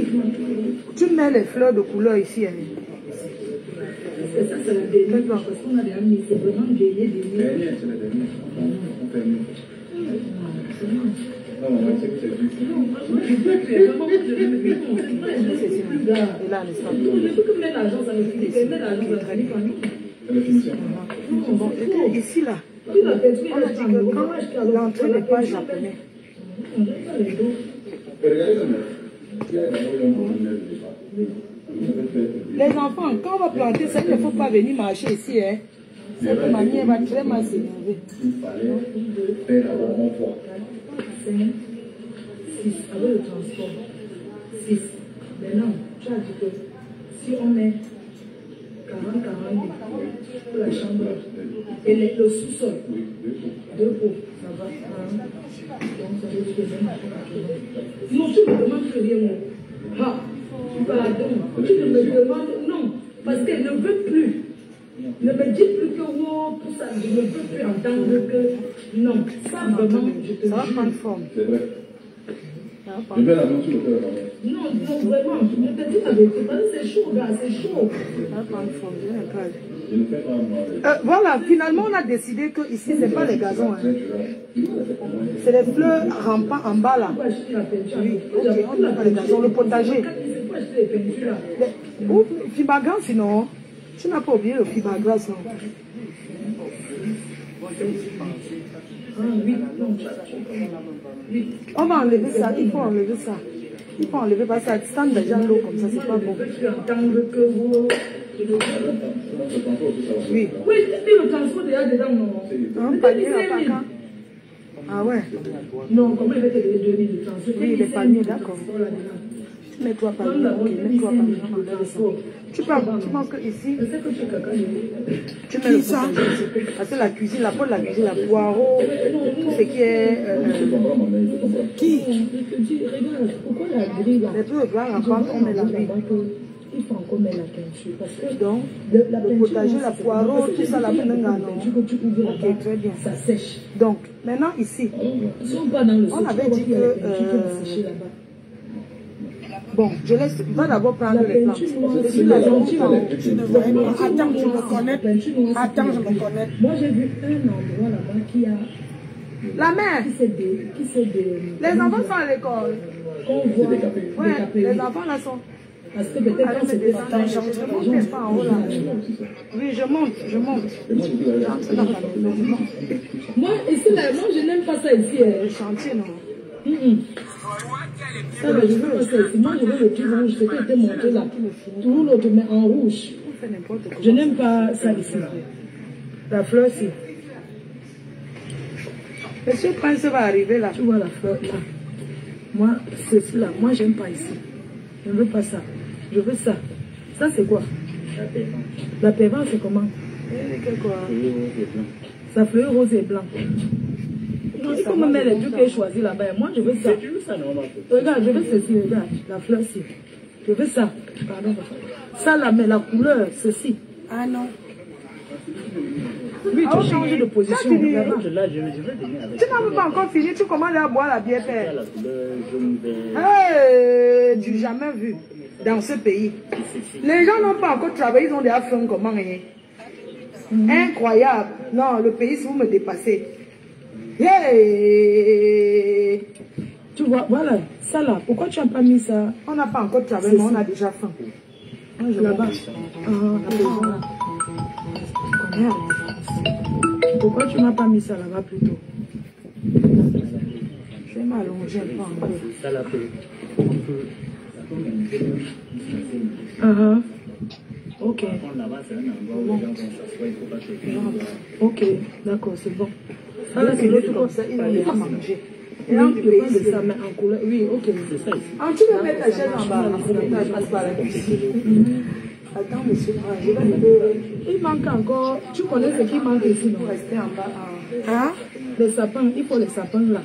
[SPEAKER 4] tu mets les fleurs de couleur ici. Hein. Ça, c'est la dernière. Parce qu'on a déjà mis, c'est vraiment gagné. Ici là, on a dit que quand l'entrée n'est pas japonais. Les enfants, quand on va planter ça, il ne faut pas venir marcher ici. Hein. Cette manière va très mal s'énerver. 6 avec le transport. 6. Maintenant, tu as dit que si on met 40 pour la chambre et le sous-sol, 2 pots, ça va. Donc ça veut dire que non, tu me demandes que rien. Ah, pardon, tu ne me demandes non, parce qu'elle ne veut plus. Ne me dis plus que wow, tout ça, je ne veux plus entendre que non, ça vraiment, je te ça va prendre forme. C'est vrai. Je vais la main sur le cœur. Non, vraiment, je te dis la vérité, parce que c'est chaud, là, c'est chaud. Ça va prendre forme, je ne fais pas moi. Voilà, finalement, on a décidé que ici, ce n'est pas les gazons. Hein. C'est les fleurs rampant en bas, là. Oui, ok, on n'a pas les gazons, le potager. Ou Fibagan, sinon. Tu n'as pas oublié le fiberglass, non? On va enlever ça, il faut enlever ça. Il faut enlever parce que ça stand déjà l'eau comme ça, c'est pas bon. Oui.
[SPEAKER 3] Oui, le transport déjà dedans, non.
[SPEAKER 4] Un panier à Paca. Ah ouais.
[SPEAKER 3] Non, comment il va te donner le transport?
[SPEAKER 4] Oui, les paniers, d'accord. Mets-toi par là, ok, mets-toi par là. Tu manques ici. Tu mets le potager ici. Parce que la cuisine, la peau de la cuisine, la poireau, tout ce qui est...
[SPEAKER 1] Qui?
[SPEAKER 3] Regarde, pourquoi la grille là?
[SPEAKER 4] Les peu de blanc, quand on met la grille.
[SPEAKER 3] Il faut encore mettre la peinture. Parce que
[SPEAKER 4] donc, le potager, la poireau, tout ça, la peinture. Ok, très bien.
[SPEAKER 3] Ça sèche.
[SPEAKER 4] Donc, maintenant ici, on avait dit que... Bon, je laisse. Va d'abord prendre les plantes. Je suis la gentille.
[SPEAKER 1] Tu ne vois pas. Attends, je me connais. Attends, je me connais.
[SPEAKER 3] Moi, j'ai vu un endroit là-bas qui a.
[SPEAKER 4] La mère.
[SPEAKER 3] Qui s'est
[SPEAKER 4] les enfants sont à l'école.
[SPEAKER 3] Qu'on voit.
[SPEAKER 4] Ouais, les enfants là sont.
[SPEAKER 3] Parce que peut-être quand c'était
[SPEAKER 4] je monte pas en haut là. Oui, je monte.
[SPEAKER 3] Moi, ici, là, moi, je n'aime pas ça ici.
[SPEAKER 4] Le chantier, non.
[SPEAKER 3] Ça, je veux pas ça ici. Moi, je veux le tout rouge. Ce qui était monté là. Tout l'autre, mais en rouge. Je n'aime pas ça ici.
[SPEAKER 4] La fleur-ci. Monsieur Prince va arriver là.
[SPEAKER 3] Tu vois la fleur là. Moi, ceci là, moi, j'aime pas ici. Je ne veux pas ça. Je veux ça. Ça, c'est quoi? La pévin, c'est comment? Ça fleur rose et blanc. Non, il faut me mettre les trucs que j'ai choisi là-bas. Moi, je veux ça. Regarde, je veux ceci, regarde. La fleur-ci. Je veux ça. Pardon. Ça là, mais la couleur, ceci.
[SPEAKER 1] Ah non.
[SPEAKER 3] Oui, tu changes de position.
[SPEAKER 4] Tu n'as pas encore fini, tu commences à boire la bière. Hey, du jamais vu dans ce pays. Les gens n'ont pas encore travaillé, ils ont déjà fait comment rien. Incroyable. Non, le pays, si vous me dépassez. Hey.
[SPEAKER 3] Tu vois, voilà, ça là, pourquoi tu n'as pas mis ça?
[SPEAKER 4] On n'a pas encore travaillé, mais on a déjà faim.
[SPEAKER 3] Là-bas. Pourquoi tu n'as pas mis ça là-bas plutôt?
[SPEAKER 4] C'est mal, on gère pas encore.
[SPEAKER 3] Ok. Ok, d'accord, c'est bon.
[SPEAKER 4] Ah là, c'est l'autre comme ça, il a mangé.
[SPEAKER 3] Et là, tu peux prendre ça, mais en couleur. Oui, ok.
[SPEAKER 4] Tu peux mettre ta chaise en bas, je passe par la cuisine. Attends, monsieur, je vais te...
[SPEAKER 3] Il manque encore. Tu connais ce qui manque ici, non?
[SPEAKER 4] Rester en bas.
[SPEAKER 1] Hein?
[SPEAKER 3] Les sapins, il faut les sapins là.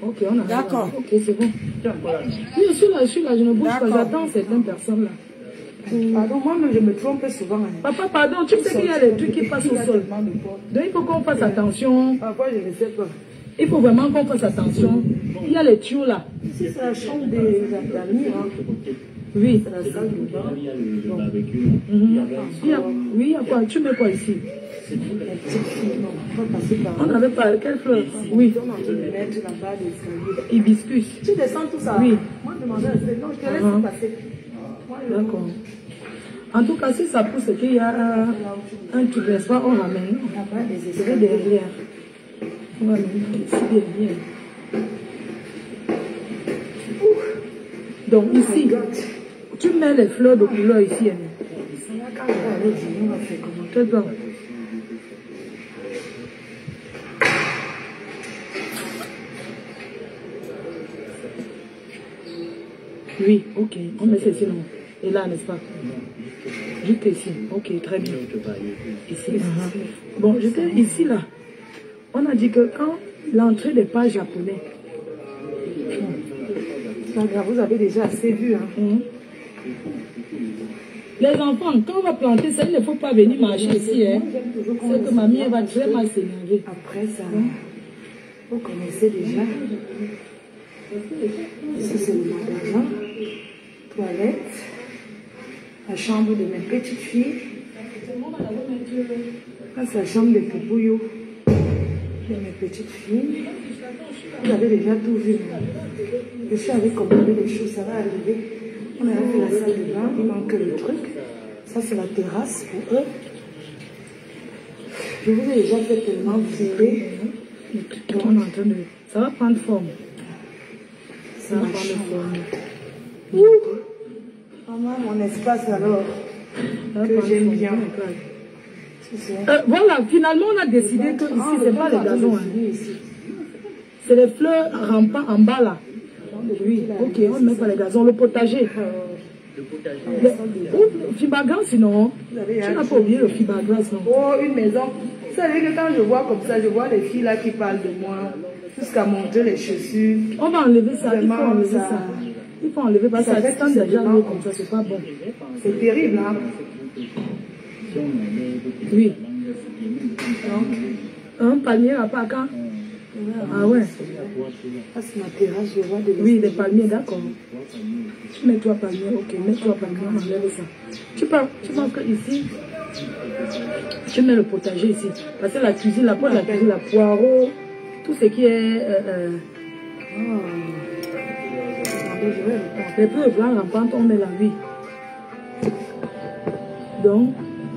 [SPEAKER 3] Ok, on a.
[SPEAKER 1] D'accord.
[SPEAKER 3] Ok, c'est bon. Oui, je suis là, je ne bouge pas. J'attends certaines personnes là.
[SPEAKER 4] Pardon, moi-même, je me trompe souvent.
[SPEAKER 3] Papa, pardon, tu sais qu'il y a des trucs qui passent au sol. Donc, il faut qu'on fasse attention.
[SPEAKER 4] Parfois, je ne sais pas.
[SPEAKER 3] Il faut vraiment qu'on fasse attention. Il y a les tuyaux là.
[SPEAKER 4] Ici, c'est la chambre des amis.
[SPEAKER 3] Oui.
[SPEAKER 4] C'est la salle de bain.
[SPEAKER 3] Oui, il y a quoi? Tu mets quoi ici? On n'avait pas. Quelle fleur? Oui.
[SPEAKER 4] On a envie de mettre là-bas des
[SPEAKER 3] Hibiscus.
[SPEAKER 4] Tu descends tout ça?
[SPEAKER 3] Oui.
[SPEAKER 4] Moi, je demandais à ce non, je te laisse passer.
[SPEAKER 3] D'accord. En tout cas, si ça pousse, c'est qu'il y a un truc, n'est-ce pas? On ramène. C'est derrière. On va mettre ici derrière. Donc ici, tu mets les fleurs de couleur ici. Très bien. Oui, ok. On met ceci, non? Et là, n'est-ce pas? Juste ici. Ok, très bien. Ici. Bon, j'étais ici, là. On a dit que quand l'entrée n'est pas japonais.
[SPEAKER 4] Vous avez déjà assez vu, hein?
[SPEAKER 3] Les enfants, quand on va planter ça, il ne faut pas venir marcher ici, hein? C'est que mamie, elle va très mal s'énerver.
[SPEAKER 4] Après ça, vous connaissez déjà. Ici, c'est le magasin. Toilette. La chambre de mes petites filles. Là, c'est la chambre de Poupouillou. De mes petites filles. Vous avez déjà tout vu. Je suis allée commander des choses, ça va arriver. On a fait la salle de bain, il manque le truc. Ça, c'est la terrasse pour eux. Je vous ai déjà fait tellement, vous savez.
[SPEAKER 3] On est en train de... Ça va prendre forme.
[SPEAKER 1] Ça va pas me
[SPEAKER 4] former. Maman, mon espace alors, que j'aime bien.
[SPEAKER 1] Voilà, finalement on a décidé que ici c'est pas les gazons. C'est les fleurs rampants en bas là. Oui, ok, on ne met pas les gazons, le potager. Le fiberglass sinon, tu n'as pas oublié le fiberglass non?
[SPEAKER 4] Oh, une maison. Vous savez que quand je vois comme ça, je vois les filles là qui parlent de moi, jusqu'à montrer les chaussures.
[SPEAKER 1] On va enlever ça, il faut enlever ça. Il faut enlever parce que ça fait déjà l'eau comme ça, c'est pas bon.
[SPEAKER 4] C'est terrible, hein?
[SPEAKER 1] Oui. Un panier à pas quand? Ah ouais.
[SPEAKER 4] Parce que ma terrasse, je vois des...
[SPEAKER 1] Oui, des palmiers, d'accord. Mets-toi palmier, ok, mets-toi palmier, on enlève ça. Tu penses que ici, tu mets le potager ici. Parce que la cuisine, la cuisine, la poireau, tout ce qui est... les plus blancs rampantes, on met la vie. Donc,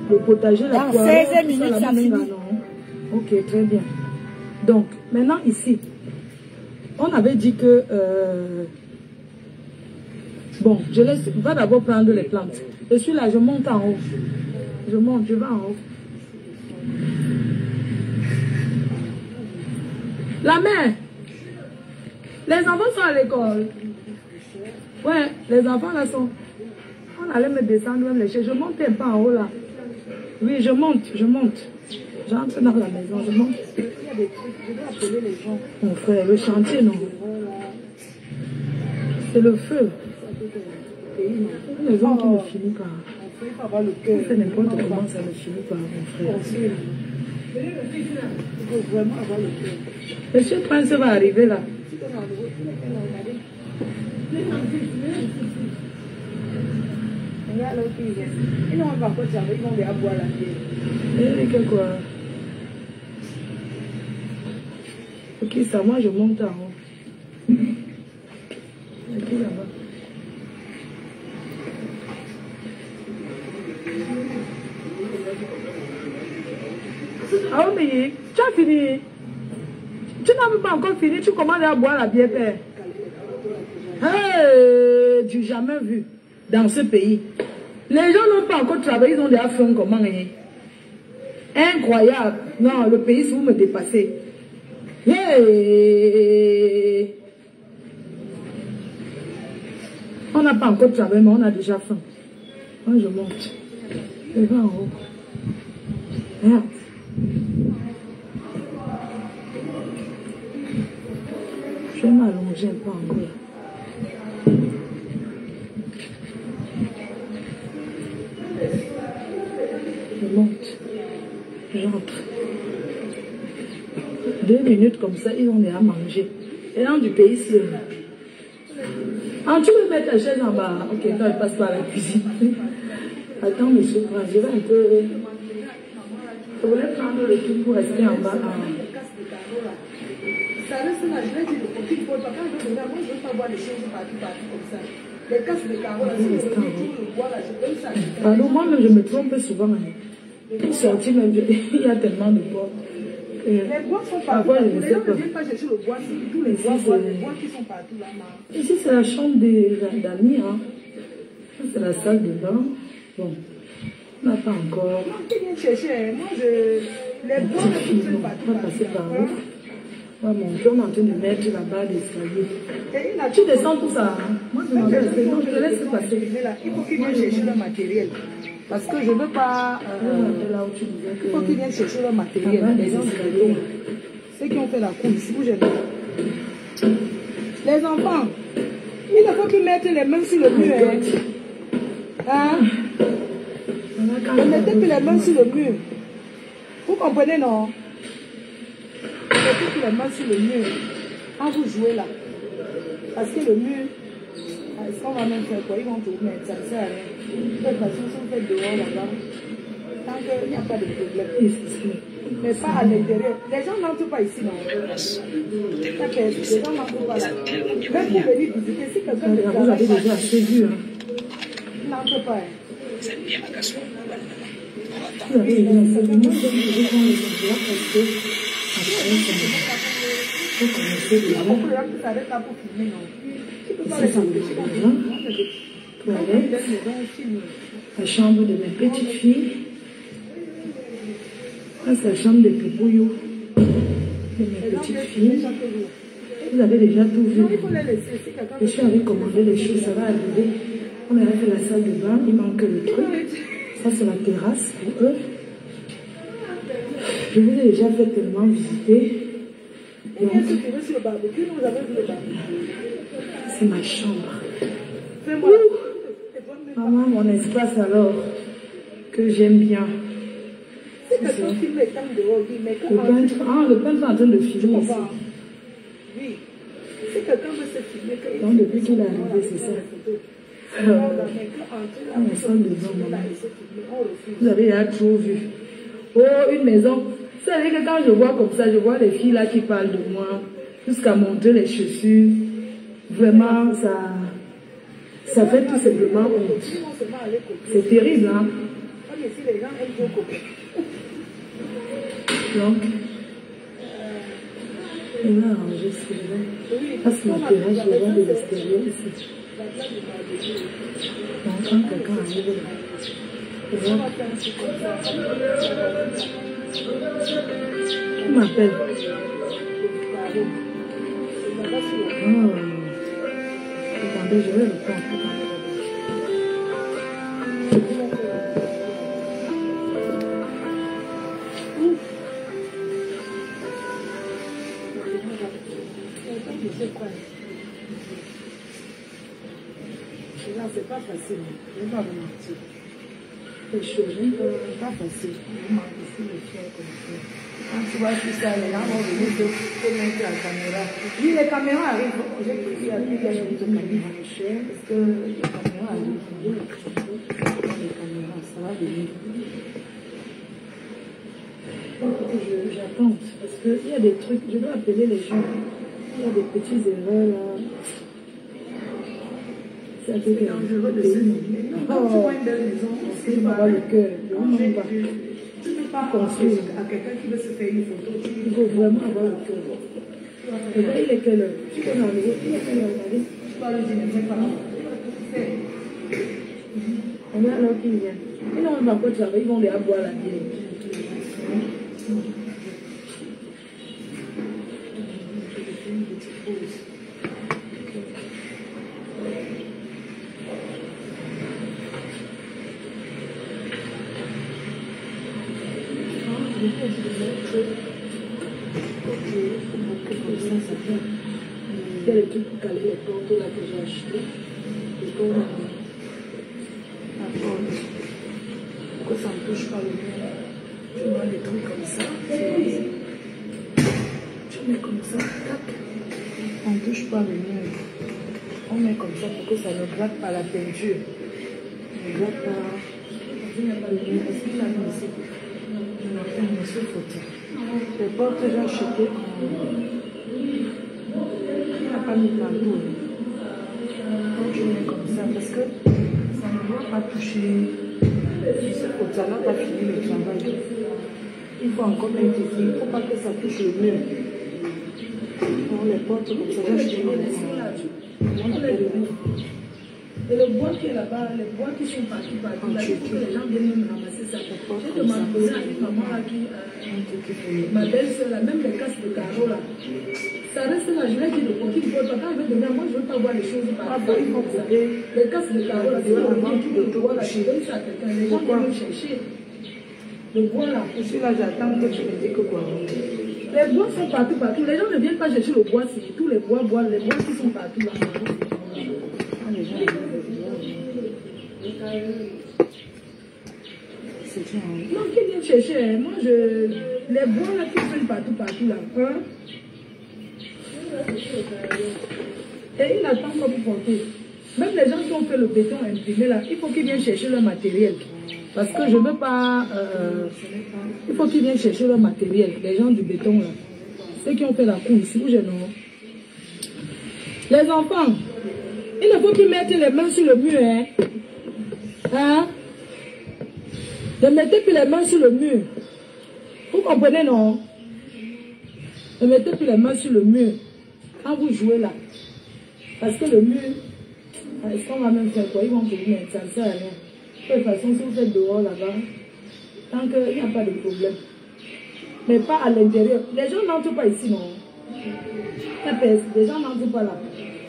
[SPEAKER 1] le potager, la poireau...
[SPEAKER 4] 16 minutes, ça finit.
[SPEAKER 1] Ok, très bien. Donc, maintenant ici, on avait dit que... bon, je laisse... Va d'abord prendre les plantes. Je suis là, je monte en haut. Je vais en haut. La mère, les enfants sont à l'école. Ouais, les enfants là sont... On allait me descendre, même les chaises. Je monte un peu en haut là. Oui, je monte. J'entre dans la maison, je monte.
[SPEAKER 4] Il y a des trucs, je dois appeler les gens.
[SPEAKER 1] Mon frère, le chantier, non. C'est le feu. Les gens qui ne finissent pas. On fait n'importe comment, ça ne finit pas, mon frère.
[SPEAKER 4] Il faut vraiment avoir le cœur.
[SPEAKER 1] Monsieur Prince va arriver là.
[SPEAKER 4] Regarde l'autre fille. Ils n'ont pas encore servi, ils vont bien boire la bière.
[SPEAKER 1] Et que quoi? Ok, ça, moi je monte en haut. Ok, là-bas. Ah oui, mais tu as fini. Tu n'as même pas encore fini, tu commandes à boire la bière, père. Hey, tu n'as jamais vu dans ce pays. Les gens n'ont pas encore travaillé, ils ont déjà fait un comment. Incroyable. Non, le pays, si vous me dépassez. Hey. On n'a pas encore travaillé, mais on a déjà faim. Moi, je monte. Je vais en haut. Regarde. Je vais m'allonger un peu en haut. Je monte. J'entre. 2 minutes comme ça, ils ont déjà mangé. Et dans du pays, ici. Ah, tu veux mettre ta chaise en bas? Ok, quand elle passe par la cuisine. Attends, monsieur, je vais un peu. Je voulais prendre le truc pour rester en bas.
[SPEAKER 4] Ça reste là, je vais dire, le petit pot, quand je regarde, moi je ne veux pas voir les choses partout comme ça. Les casses de carreaux, là, si je le bois là, je donne ça.
[SPEAKER 1] Pardon, moi-même, je me trompe souvent. Pour sortir, même, il y a tellement de bois.
[SPEAKER 4] Les bois sont partout. Les gens ne viennent pas chercher le bois, c'est tous les bois qui sont partout là.
[SPEAKER 1] Ici, c'est la chambre d'amis. Hein. C'est la salle de bain. Bon, on n'a pas encore.
[SPEAKER 4] Qui vient chercher? Moi, les bois sont partout.
[SPEAKER 1] On va passer par où? Ouais, mon Dieu, on est en train de mettre là-bas l'escalier. Tu descends tout ça. Hein? Moi, je m'en vais rester. Non, je te laisse passer.
[SPEAKER 4] Il faut qu'ils viennent chercher le matériel. Parce que je ne veux pas. Il faut qu'ils viennent chercher le matériel. Les gens ceux qui ont fait la cour ici, où j'ai les enfants, il ne faut plus mettre les mains sur le mur. Hein? Ne mettez plus les mains sur le mur. Vous comprenez, non? Ne mettez plus les mains sur le mur quand vous jouez là. Parce que le mur, est-ce qu'on va même faire quoi? Ils vont tout mettre, ça ne sert à rien. De toute façon, si on fait dehors là-bas, tant qu'il n'y a pas de problème. Mais pas à l'intérieur. Les gens n'entrent pas ici, non? Les gens n'entrent pas là. Même pour venir visiter, si quelqu'un de
[SPEAKER 1] vous avez déjà assez vu. Hein?
[SPEAKER 4] Ils n'entrent pas.
[SPEAKER 1] Vous avez les enseignements, je vais prendre les enseignements parce que vous connaissez déjà. Ça, c'est le toilette, la chambre de mes petites filles. Ça, c'est la chambre de Pipouillou, de mes petites filles. Vous avez déjà tout vu. Je suis allée commander les choses, ça va arriver. On a fait la salle de bain, il manque le truc. Ça, c'est la terrasse pour eux. Je vous ai déjà fait tellement visiter. Donc, c'est ma chambre. Maman, mon espace alors, que j'aime bien. Le peintre est en train de filmer ici. Donc depuis qu'il est arrivé, c'est ça. On sent dedans, maman. Vous avez déjà trop vu. Oh, une maison. Vous savez que quand je vois comme ça, je vois les filles là qui parlent de moi, jusqu'à montrer les chaussures. Vraiment, ça fait tout simplement honte. C'est terrible, hein? Donc, je vais arranger ce que je veux. Parce que ma terrasse, je vois de l'extérieur ici. Donc, quand quelqu'un arrive là, on m'appelle. Oh. Attendez, je vais le prendre. C'est pas facile, je ne vais pas vous mentir. Les choses, pas facile. Je m'en le faire comme ça. Quand tu vois tout ça, les gens vont venir te mettre la caméra. Oui, les caméras arrivent. J'ai pris à plus de caméras chères parce que les caméras arrivent. Les caméras, ça va venir. J'attends parce qu'il y a des trucs, je dois appeler les gens. Il y a des petites erreurs là. C'est un peu dangereux de se filmer. Non, quand tu vois une belle maison, tu vas avoir le cœur. Tu ne peux pas construire à quelqu'un qui veut se faire une photo. Il faut vraiment avoir le cœur. Et là, il est quelle heure? Tu peux l'enlever. Il est quelle heure? Tu vas le dire, mais c'est pas grave. On est alors qu'il vient. Et non, on va pas travailler, ils vont les aboyer la bière. Il y a les trucs pour caler les portes là que j'ai acheté. Et pour la porte. Pour que ça ne touche pas le mur. Tu mets les trucs comme ça. Tu mets comme ça. Tac. On ne touche pas le mur. On met comme ça pour que ça ne gratte pas la peinture. Ne gratte pas. Il n'y a pas le mur. Est-ce qu'il a mis ici? Il n'a pas mis ce photo. Les portes que j'ai achetées. Pas mis partout. Donc je mets comme ça parce que ça ne doit pas toucher ce côté, ça n'a pas fini le travail. Il faut encore mettre ici, il ne faut pas que ça touche le mur. On les porte comme ça, je vais les et le bois qui est là-bas, les bois qui sont partout, là, il faut que les gens viennent me ramasser ça. J'ai demandé à une maman là qui, ma belle-sœur, même les casques de carreaux là. Ça reste là, je l'ai dit, le côté du pote, quand je vais donner, moi je ne veux pas voir les choses par rapport. Il faut ça. Les casques de carreaux là, c'est vraiment tout le droit là, je donne ça à quelqu'un, les gens viennent me chercher. Le bois là. Je suis là, j'attends que tu me dis que quoi. Les bois sont partout, partout. Les gens ne viennent pas chercher le bois, c'est tous les bois, les bois qui sont partout là. Les gens non, qui vient chercher? Moi, les bois là qui sont partout, partout là. Hein? Et il attend comme pour porter. Même les gens qui ont fait le béton imprimé là, il faut qu'ils viennent chercher leur matériel. Parce que je ne veux pas. Il faut qu'ils viennent chercher leur matériel. Les gens du béton là. Ceux qui ont fait la cour ici, où je non. Les enfants, il ne faut qu'ils mettent les mains sur le mur. Hein? Ne mettez plus les mains sur le mur. Vous comprenez, non? Ne mettez plus les mains sur le mur quand vous jouez là. Parce que le mur, est-ce qu'on va même faire quoi? Ils vont vous mettre, ça ne sert à rien. De toute façon, si vous faites dehors là-bas, tant qu'il n'y a pas de problème. Mais pas à l'intérieur. Les gens n'entrent pas ici, non? Les gens n'entrent pas là.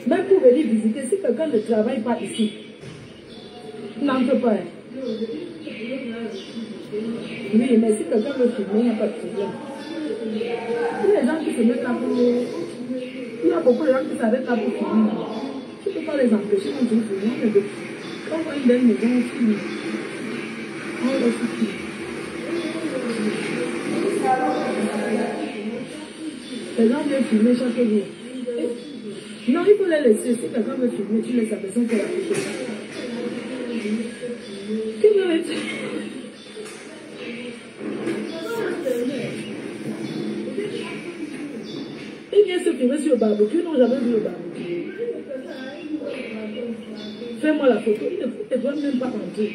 [SPEAKER 1] Même pour venir visiter, si quelqu'un ne travaille pas ici, n'entre pas. Oui, mais si quelqu'un veut filmer, il n'y a pas de problème. Il y a des gens qui se mettent là pour... Il y a beaucoup de gens qui s'arrêtent là pour filmer. Tu ne peux pas les empêcher quand ils filment. Quand on voit une belle maison, on filme. On va filmer. Les gens viennent filmer chaque jour. Non, il faut les laisser. Si quelqu'un veut filmer, tu laisses la personne pour la photo. Qui veut être? Il vient se filmer sur le barbecue. Non, jamais vu le barbecue. Fais-moi la photo. Il ne doit même pas entrer.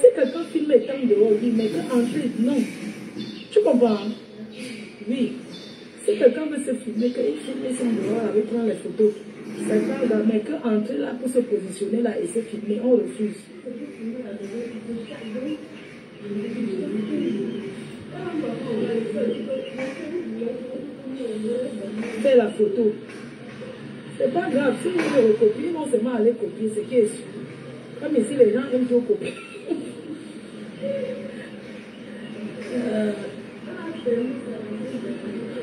[SPEAKER 1] Si quelqu'un filme étant dehors, il dit, mais entrer, non. Tu comprends? Oui. Si quelqu'un veut se filmer, qu'il filme son dehors avec prendre les photos, c'est pas grave, mais qu'entrer là pour se positionner là et se filmer, on refuse. Fais la photo. C'est pas grave, si vous le recopiez, non seulement aller copier, c'est qui est sûr. Comme ici, les gens aiment trop copier.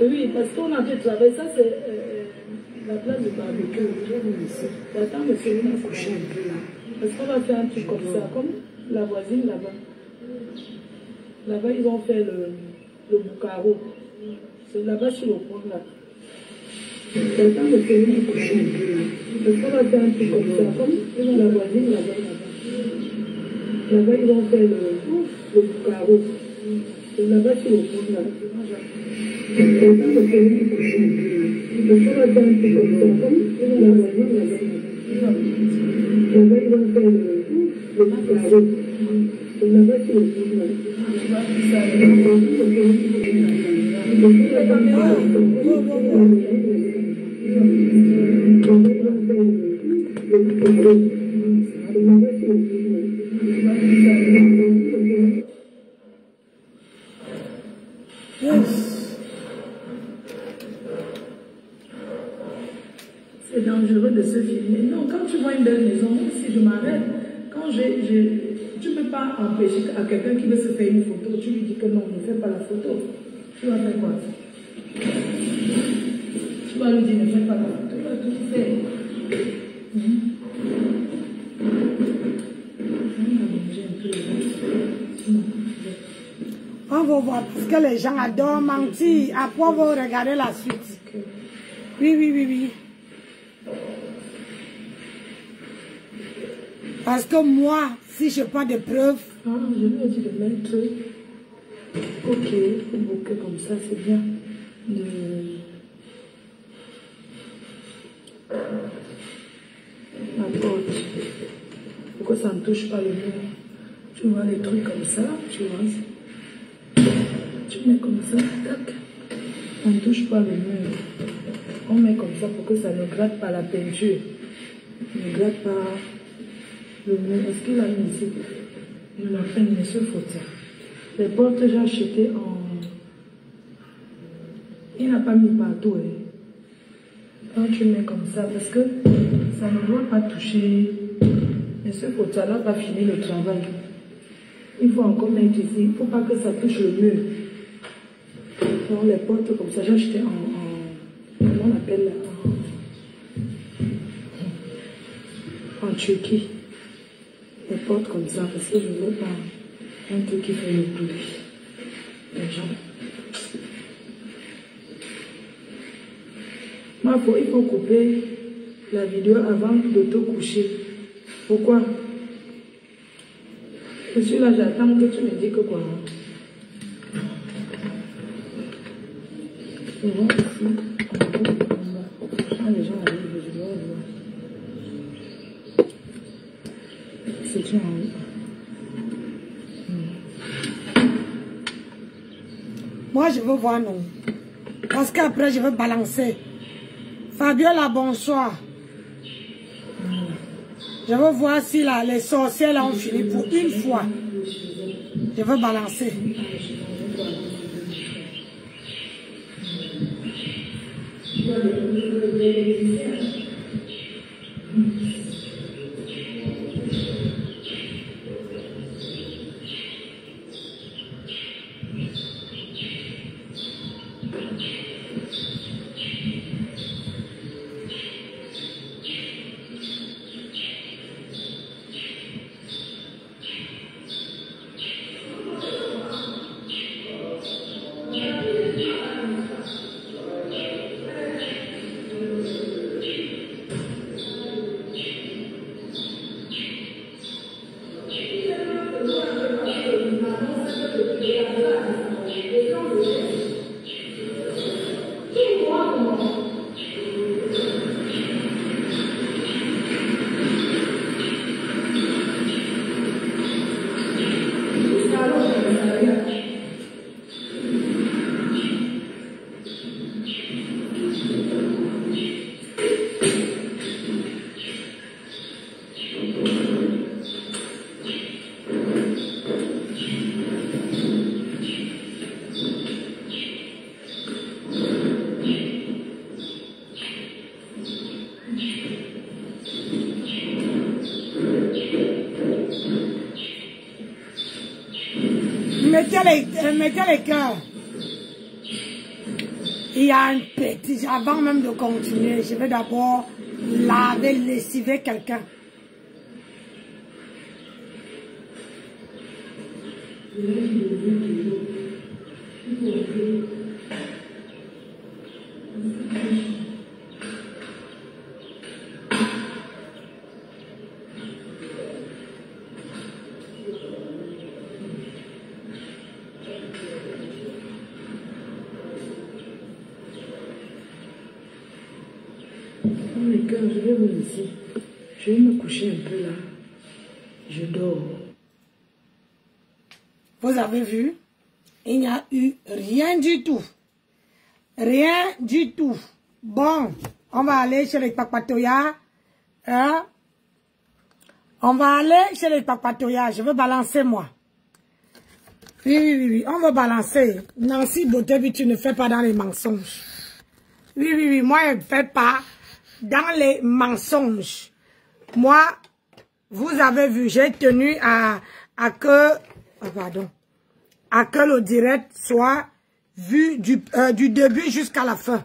[SPEAKER 1] Oui, parce qu'on a fait travail, ça c'est la place du barbecue. J'attends de finir ma coucher un peu là. Parce qu'on va faire un truc comme ça, comme la voisine là-bas. Là-bas, ils ont fait le boucaro. C'est là-bas sur le pont là. J'attends de finir ma coucher un peu là. Parce qu'on va faire un truc comme ça, comme la voisine là-bas. Là-bas, ils ont fait le boucaro. C'est là-bas sur le pont là. J'attends de finir ma coucher un peu là. Parce qu'on va faire un truc comme ça, comme la voisine là-bas. Là-bas, ils ont fait le boucaro. C'est là-bas sur le pont là. C'est dangereux de se filmer. Non, quand tu vois une belle maison, si je m'arrête, quand tu ne peux pas empêcher à quelqu'un qui veut se faire une photo, tu lui dis que non, ne fais pas la photo. Tu vas faire quoi? Tu vas lui dire ne fais pas la photo, tu vas tout faire. On va voir parce que les gens adorent mentir. Après, on va regarder la suite. Oui. Parce que moi, si je n'ai pas de preuves...
[SPEAKER 3] Ah, je lui ai dit de mettre... Ok, un bouquet comme ça, c'est bien. La porte. Pourquoi ça ne touche pas le mur? Tu vois les trucs comme ça, tu vois. Tu mets comme ça, tac. Ça ne touche pas le mur. On met comme ça pour que ça ne gratte pas la peinture. Ne gratte pas le mur. Est-ce qu'il a mis ici? Je m'appelle M. Fautin. Les portes, j'ai acheté en... Il n'a pas mis partout. Quand tu mets comme ça, parce que ça ne doit pas toucher. M. Fautin là va finir le travail. Il faut encore mettre ici. Il ne faut pas que ça touche le mur. Donc les portes comme ça, j'ai acheté comment on appelle là? En Turquie. Les portes comme ça, parce que je ne veux pas un truc qui fait le bruit. Les gens. Moi, il faut couper la vidéo avant de te coucher. Pourquoi? Je suis là, j'attends que tu me dis que quoi. Je vois ici, quand les gens arrivent, je dois voir. C'est
[SPEAKER 1] voir non. Parce qu'après, je veux balancer. Fabiola, bonsoir. Je veux voir si là, les sorcières là ont fini pour une fois. Je veux balancer. Mettez les cœurs. Il y a un petit... Avant même de continuer, je vais d'abord laver, lessiver quelqu'un.
[SPEAKER 3] Je vais vous laisser. Je vais me coucher un peu là. Je dors.
[SPEAKER 1] Vous avez vu? Il n'y a eu rien du tout. Rien du tout. Bon, on va aller chez les Papatoya. Hein? On va aller chez les Papatoya. Je veux balancer moi. Oui, on va balancer. Nancy Botebi, tu ne fais pas dans les mensonges. Oui, moi je ne fais pas dans les mensonges. Moi, vous avez vu, j'ai tenu à que le direct soit vu du début jusqu'à la fin.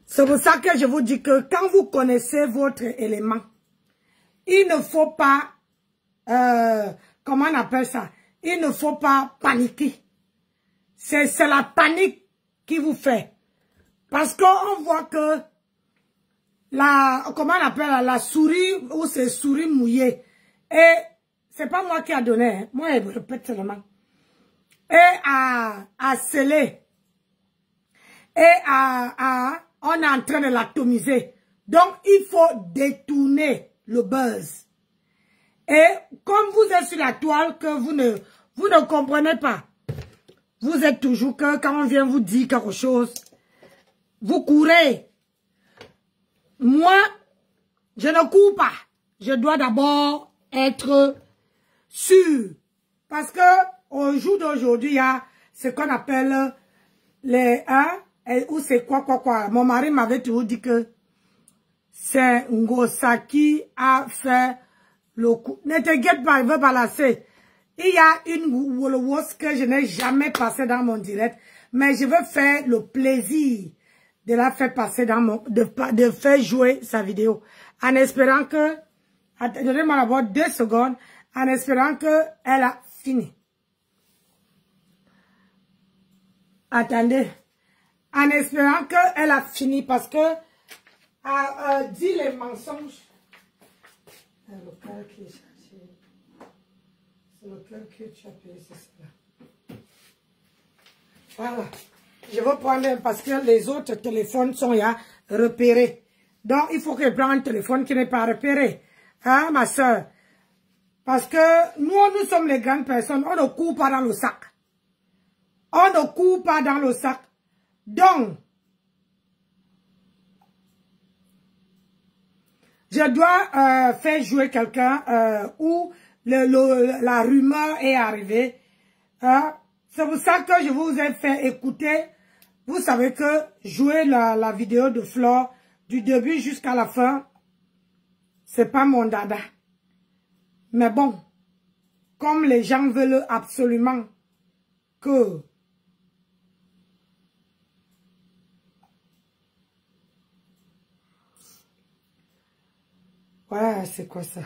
[SPEAKER 1] C'est pour ça que je vous dis que quand vous connaissez votre élément, il ne faut pas, comment on appelle ça? Il ne faut pas paniquer. C'est la panique qui vous fait. Parce qu'on voit que comment on appelle la souris, ou c'est souris mouillée. Et c'est pas moi qui a donné, hein. Moi je répète seulement. Et à sceller. Et on est en train de l'atomiser. Donc il faut détourner le buzz. Et comme vous êtes sur la toile, que vous ne comprenez pas. Vous êtes toujours que quand on vient vous dire quelque chose, vous courez. Moi, je ne cours pas. Je dois d'abord être sûr. Parce que au jour d'aujourd'hui, il y a ce qu'on appelle les ou c'est quoi. Mon mari m'avait toujours dit que c'est Ngosa qui a fait le coup. Ne t'inquiète pas, il veut balancer. Il y a une Wolowos que je n'ai jamais passé dans mon direct. Mais je veux faire le plaisir de la faire passer dans mon, de faire jouer sa vidéo. En espérant que, donnez-moi d'abord 2 secondes, en espérant que elle a fini. Attendez. En espérant qu'elle a fini parce que, dit les mensonges. Le cœur qui est chargé. C'est le cœur que tu as payé, c'est cela. Voilà. Je vais prendre parce que les autres téléphones sont là repérés. Donc, il faut que je prenne un téléphone qui n'est pas repéré. Hein, ma soeur? Parce que nous sommes les grandes personnes. On ne court pas dans le sac. On ne court pas dans le sac. Donc, je dois faire jouer quelqu'un où la rumeur est arrivée. C'est pour ça que je vous ai fait écouter. Vous savez que jouer la vidéo de Flore du début jusqu'à la fin, c'est pas mon dada. Mais bon, comme les gens veulent absolument que... Ouais, c'est quoi ça?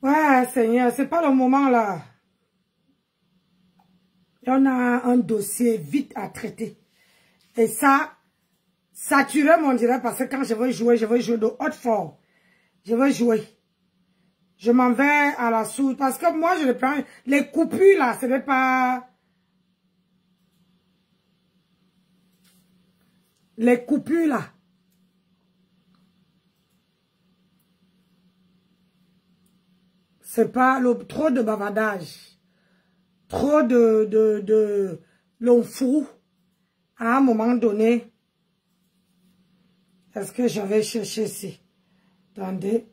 [SPEAKER 1] Ouais, Seigneur, c'est pas le moment là. On a un dossier vite à traiter. Et ça, saturé, mon dirait, parce que quand je veux jouer de haute forme. Je veux jouer. Je m'en vais à la source. Parce que moi, je le prends. Les coupures là, ce n'est pas... Les coupures là. C'est pas trop de bavardage. Trop de long fou. À un moment donné. Est-ce que je vais chercher ici? Attendez.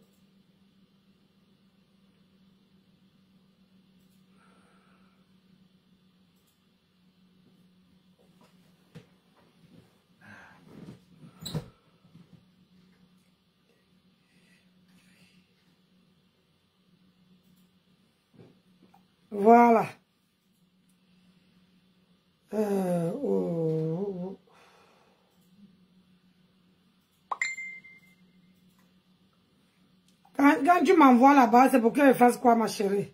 [SPEAKER 1] Voilà. Quand tu m'envoies là-bas, c'est pour que je fasse quoi, ma chérie?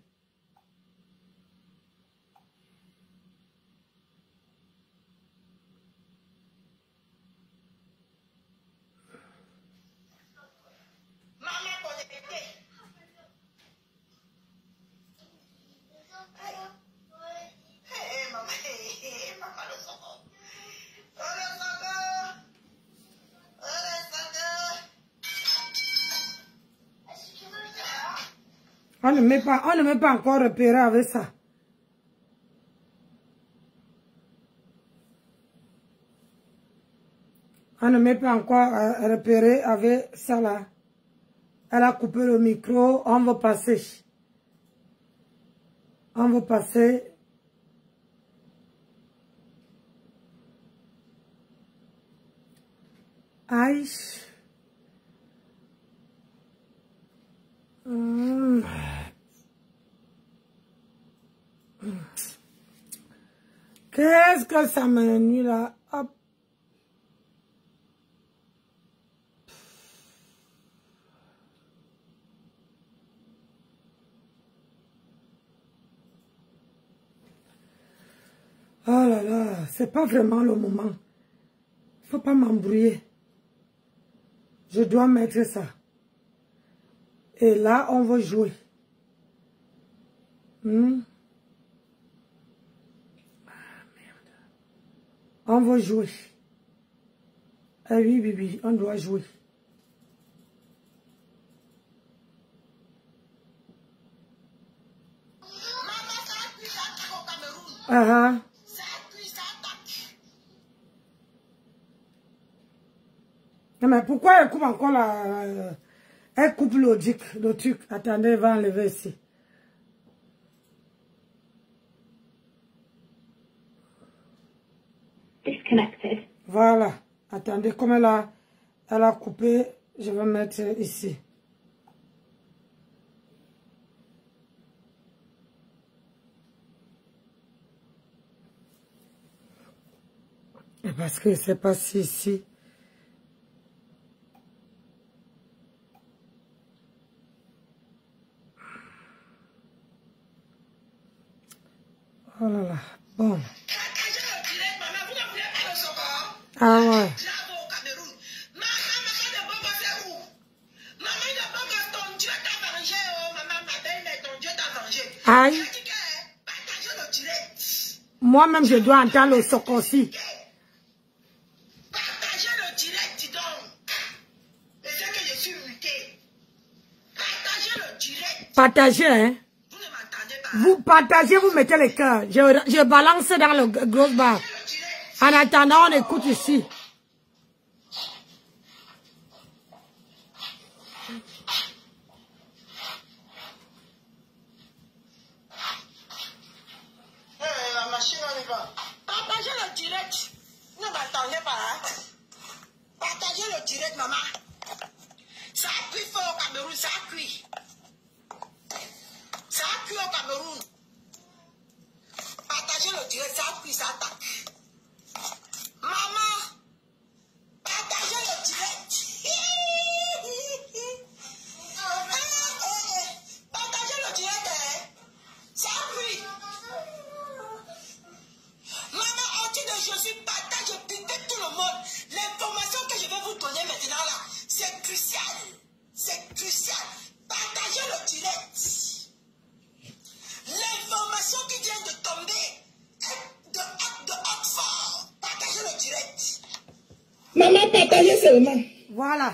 [SPEAKER 1] On ne met pas encore repéré avec ça. On ne met pas encore repéré avec ça là. Elle a coupé le micro, on va passer. On va passer. Aïe. Qu'est-ce que ça m'ennuie là? Hop. Oh là là, c'est pas vraiment le moment. Faut pas m'embrouiller. Je dois mettre ça. Et là, on va jouer. Ah, merde. On va jouer. Ah oui, oui, on doit jouer. Ah ah. Non, mais pourquoi elle coupe encore la... Elle coupe le truc. Attendez, elle va enlever ici.
[SPEAKER 5] Disconnected.
[SPEAKER 1] Voilà. Attendez, comme elle a coupé, je vais mettre ici. Et parce que c'est passé ici. Oh là là, bon. Ah ouais. Aïe. Moi-même, je dois entendre le soc aussi. Partagez, hein.
[SPEAKER 4] Vous ne m'entendez pas.
[SPEAKER 1] Vous partagez, vous mettez les cœurs. Je balance dans le gros bar. En attendant, on écoute ici.
[SPEAKER 4] La machine, on y va. Partagez le direct. Ne m'attendez pas, hein. Partagez le direct, maman. Ça a cuit fort au Cameroun, ça a cuit. Ça a cuit au Cameroun. Partagez le direct, ça a cuit, ça attaque. Maman, partagez le direct. Partagez le direct, hein. Ça a cuit. Maman, au nom de Jésus, partage, dites tout le monde. L'information que je vais vous donner maintenant là, c'est crucial. C'est crucial. Partagez le direct. L'information qui vient de tomber est de Oxford. Partagez le direct. Maman, partagez seulement.
[SPEAKER 1] Voilà.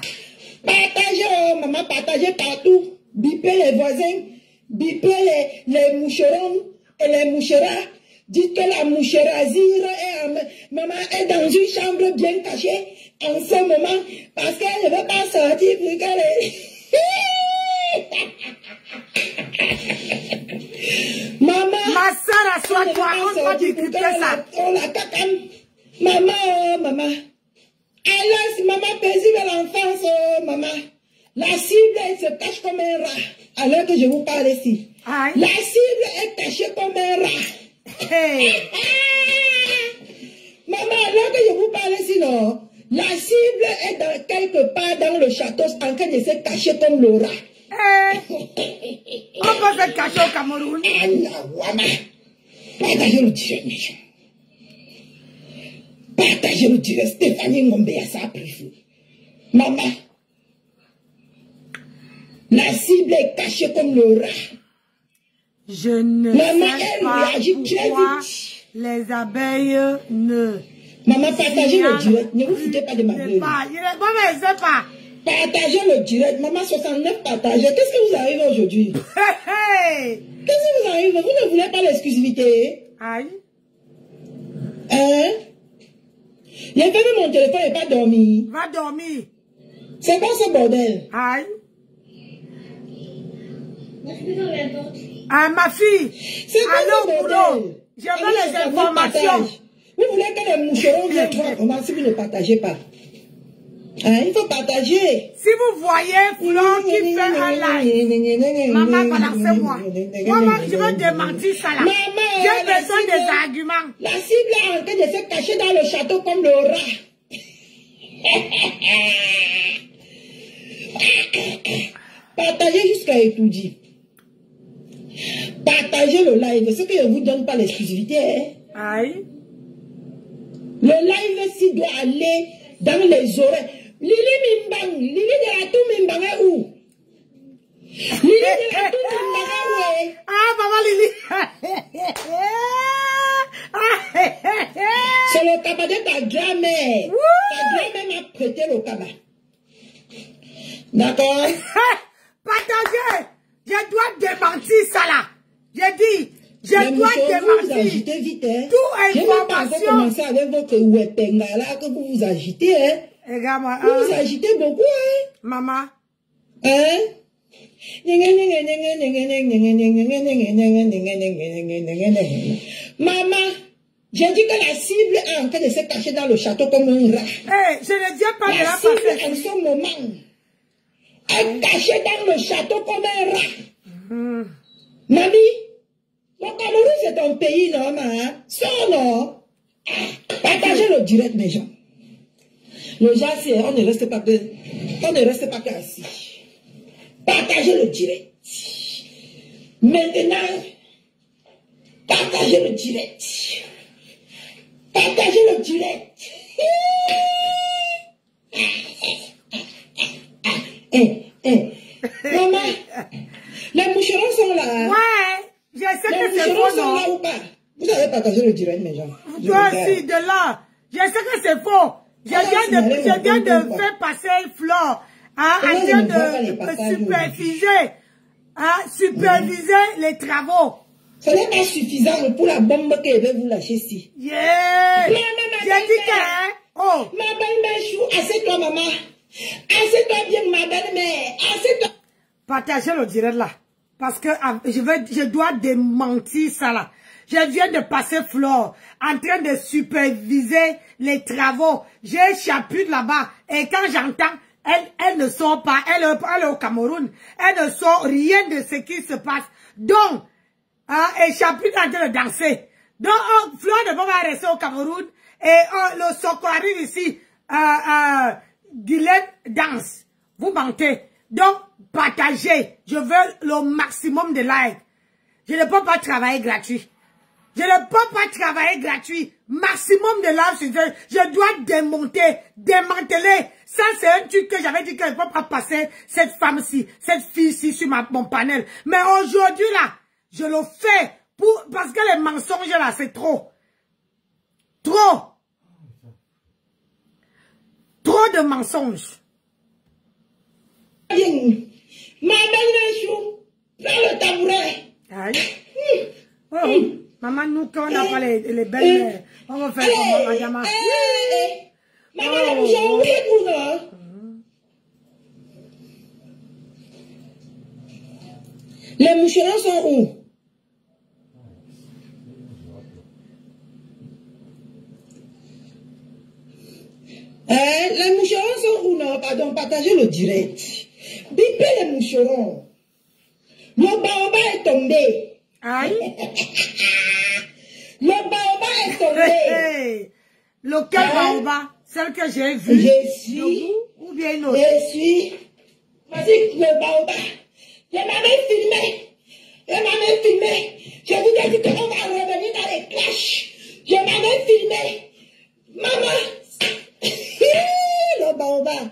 [SPEAKER 4] Partagez, oh, maman, partagez partout. Bipez les voisins, bipez les moucherons et les moucheras. Dites que la moucherazire maman est dans une chambre bien cachée en ce moment parce qu'elle ne veut pas sortir pour qu'elle Maman,
[SPEAKER 1] Ma soeur, assois-toi, on va discuter ça.
[SPEAKER 4] On la cacane. Maman, oh, maman. Hélas, maman paisible l'enfance, oh, maman. La cible, elle se cache comme un rat. Alors que je vous parle ici.
[SPEAKER 1] Aïe.
[SPEAKER 4] La cible est cachée comme un rat.
[SPEAKER 1] Hey.
[SPEAKER 4] Maman, alors que je vous parle ici, non. La cible est dans, quelque part dans le château en train de se cacher comme le rat.
[SPEAKER 1] Hey. On peut se cacher au Cameroun.
[SPEAKER 4] Allah, Wama. Partagez le direct, mes gens. Partagez le direct. Stéphanie Ngombe a ça pris. Maman. La cible est cachée comme le rat.
[SPEAKER 1] Je ne
[SPEAKER 4] Maman,
[SPEAKER 1] sais
[SPEAKER 4] elle
[SPEAKER 1] pas
[SPEAKER 4] réagit très
[SPEAKER 1] pourquoi
[SPEAKER 4] vite.
[SPEAKER 1] les abeilles ne...
[SPEAKER 4] Maman, partagez le direct. Ne vous foutez pas de ma gueule.
[SPEAKER 1] Maman, je ne sais pas.
[SPEAKER 4] Partagez le direct. Maman, 69 partagez. Qu'est-ce que vous arrivez aujourd'hui?
[SPEAKER 1] Hey.
[SPEAKER 4] Qu'est-ce que vous arrivez? Vous ne voulez pas l'exclusivité?
[SPEAKER 1] Aïe.
[SPEAKER 4] Hein? J'ai fermé mon téléphone et pas dormi.
[SPEAKER 1] Va dormir.
[SPEAKER 4] C'est quoi ce bordel?
[SPEAKER 1] Aïe. Ah, ma fille.
[SPEAKER 4] C'est quoi
[SPEAKER 1] Allô,
[SPEAKER 4] ce
[SPEAKER 1] boulot.
[SPEAKER 4] bordel?
[SPEAKER 1] Je veux les informations.
[SPEAKER 4] Vous voulez que les moucherons viennent voir comment si vous ne partagez pas? Hein, il faut partager.
[SPEAKER 1] Si vous voyez Flo qui fait un live, maman, balancez-moi. Moi, je veux démentir ça là. J'ai besoin des arguments.
[SPEAKER 4] La cible est en train de se cacher dans le château comme le rat. Partagez jusqu'à étudier. Partagez le live. Ce que je ne vous donne pas l'exclusivité. Hein.
[SPEAKER 1] Aïe.
[SPEAKER 4] Le live, s'il doit aller dans les oreilles. Lili Mimbang, Lili de la Tour Mimbang est où? Lili de la Tour Mimbang est où?
[SPEAKER 1] Ah, maman Lili.
[SPEAKER 4] C'est le cabas de ta grand-mère. Ta grand-mère m'a prêté le cabas. D'accord?
[SPEAKER 1] Partagez. Je dois démentir ça là. J'ai dit, je dois démentir.
[SPEAKER 4] Vous agitez vite, hein?
[SPEAKER 1] Tout
[SPEAKER 4] information. Je n'ai pas commencé avec votre wepenga là que vous vous agitez, hein?
[SPEAKER 1] Regarde-moi.
[SPEAKER 4] Vous vous agitez beaucoup, hein?
[SPEAKER 1] Maman.
[SPEAKER 4] Hein? Maman, j'ai dit que la cible est en train de se cacher dans le château comme un rat.
[SPEAKER 1] Hey, je ne dis pas de la
[SPEAKER 4] cible en ce moment est cachée dans le château comme un rat. Mamie, le Cameroun c'est un pays, non, hein? Son nom. Partagez le direct, mes gens. Le gens, on ne reste pas assis. Partagez le direct. Maintenant, partagez le direct. Partagez le direct. Maman, les moucherons sont là.
[SPEAKER 1] Ouais, je sais que c'est faux,
[SPEAKER 4] non? Là ou pas? Vous avez partagé le direct, mes gens.
[SPEAKER 1] Toi aussi, de là. Je sais que c'est faux. Je viens de faire passer Flore. Hein, en train de superviser. superviser les travaux.
[SPEAKER 8] Ce n'est pas suffisant pour la bombe qu'elle veut vous lâcher ici.
[SPEAKER 1] Yeah! J'ai dit que... Oh!
[SPEAKER 8] Ma belle-mère chou, assieds-toi, maman. Assieds-toi bien, ma belle-mère. Assieds-toi.
[SPEAKER 1] Partagez le direct là. Parce que je dois démentir ça là. Je viens de passer Flore en train de superviser les travaux. J'ai un chapitre là-bas. Et quand j'entends, elle ne sort pas. Elle est au Cameroun. Elle ne sort rien de ce qui se passe. Donc, et chapitre en train de danser. Donc, Flore ne peut pas rester au Cameroun. Et le Soko arrive ici. Guylaine danse. Vous mentez. Donc, partagez. Je veux le maximum de likes. Je ne peux pas travailler gratuit. Je ne peux pas travailler gratuit. Maximum de likes. Je dois démanteler. Ça, c'est un truc que j'avais dit que je ne peux pas passer cette femme-ci, cette fille-ci sur mon panel. Mais aujourd'hui, là, je le fais parce que les mensonges, là, c'est trop. Trop. Trop de mensonges.
[SPEAKER 8] Ma belle chou, prends le tabouret.
[SPEAKER 1] Aïe. Oh, maman, nous, quand on n'a pas les belles, on va faire comme Madame.
[SPEAKER 8] Maman, j'ai oublié pour nous. Les moucherons sont où? Les moucherons sont où? Non, pardon, partagez le direct. Bipez les moucherons. Le baobab est tombé.
[SPEAKER 1] Aïe.
[SPEAKER 8] Le baobab est tombé.
[SPEAKER 1] Lequel baobab? Celle que j'ai vue.
[SPEAKER 8] Je suis.
[SPEAKER 1] Ou bien une autre?
[SPEAKER 8] Je suis. Vas-y, le baobab. Je m'avais filmé. Je m'avais filmé. Je vous ai dit qu'on va revenir dans les clashs. Je m'avais filmé. Maman. Le baobab.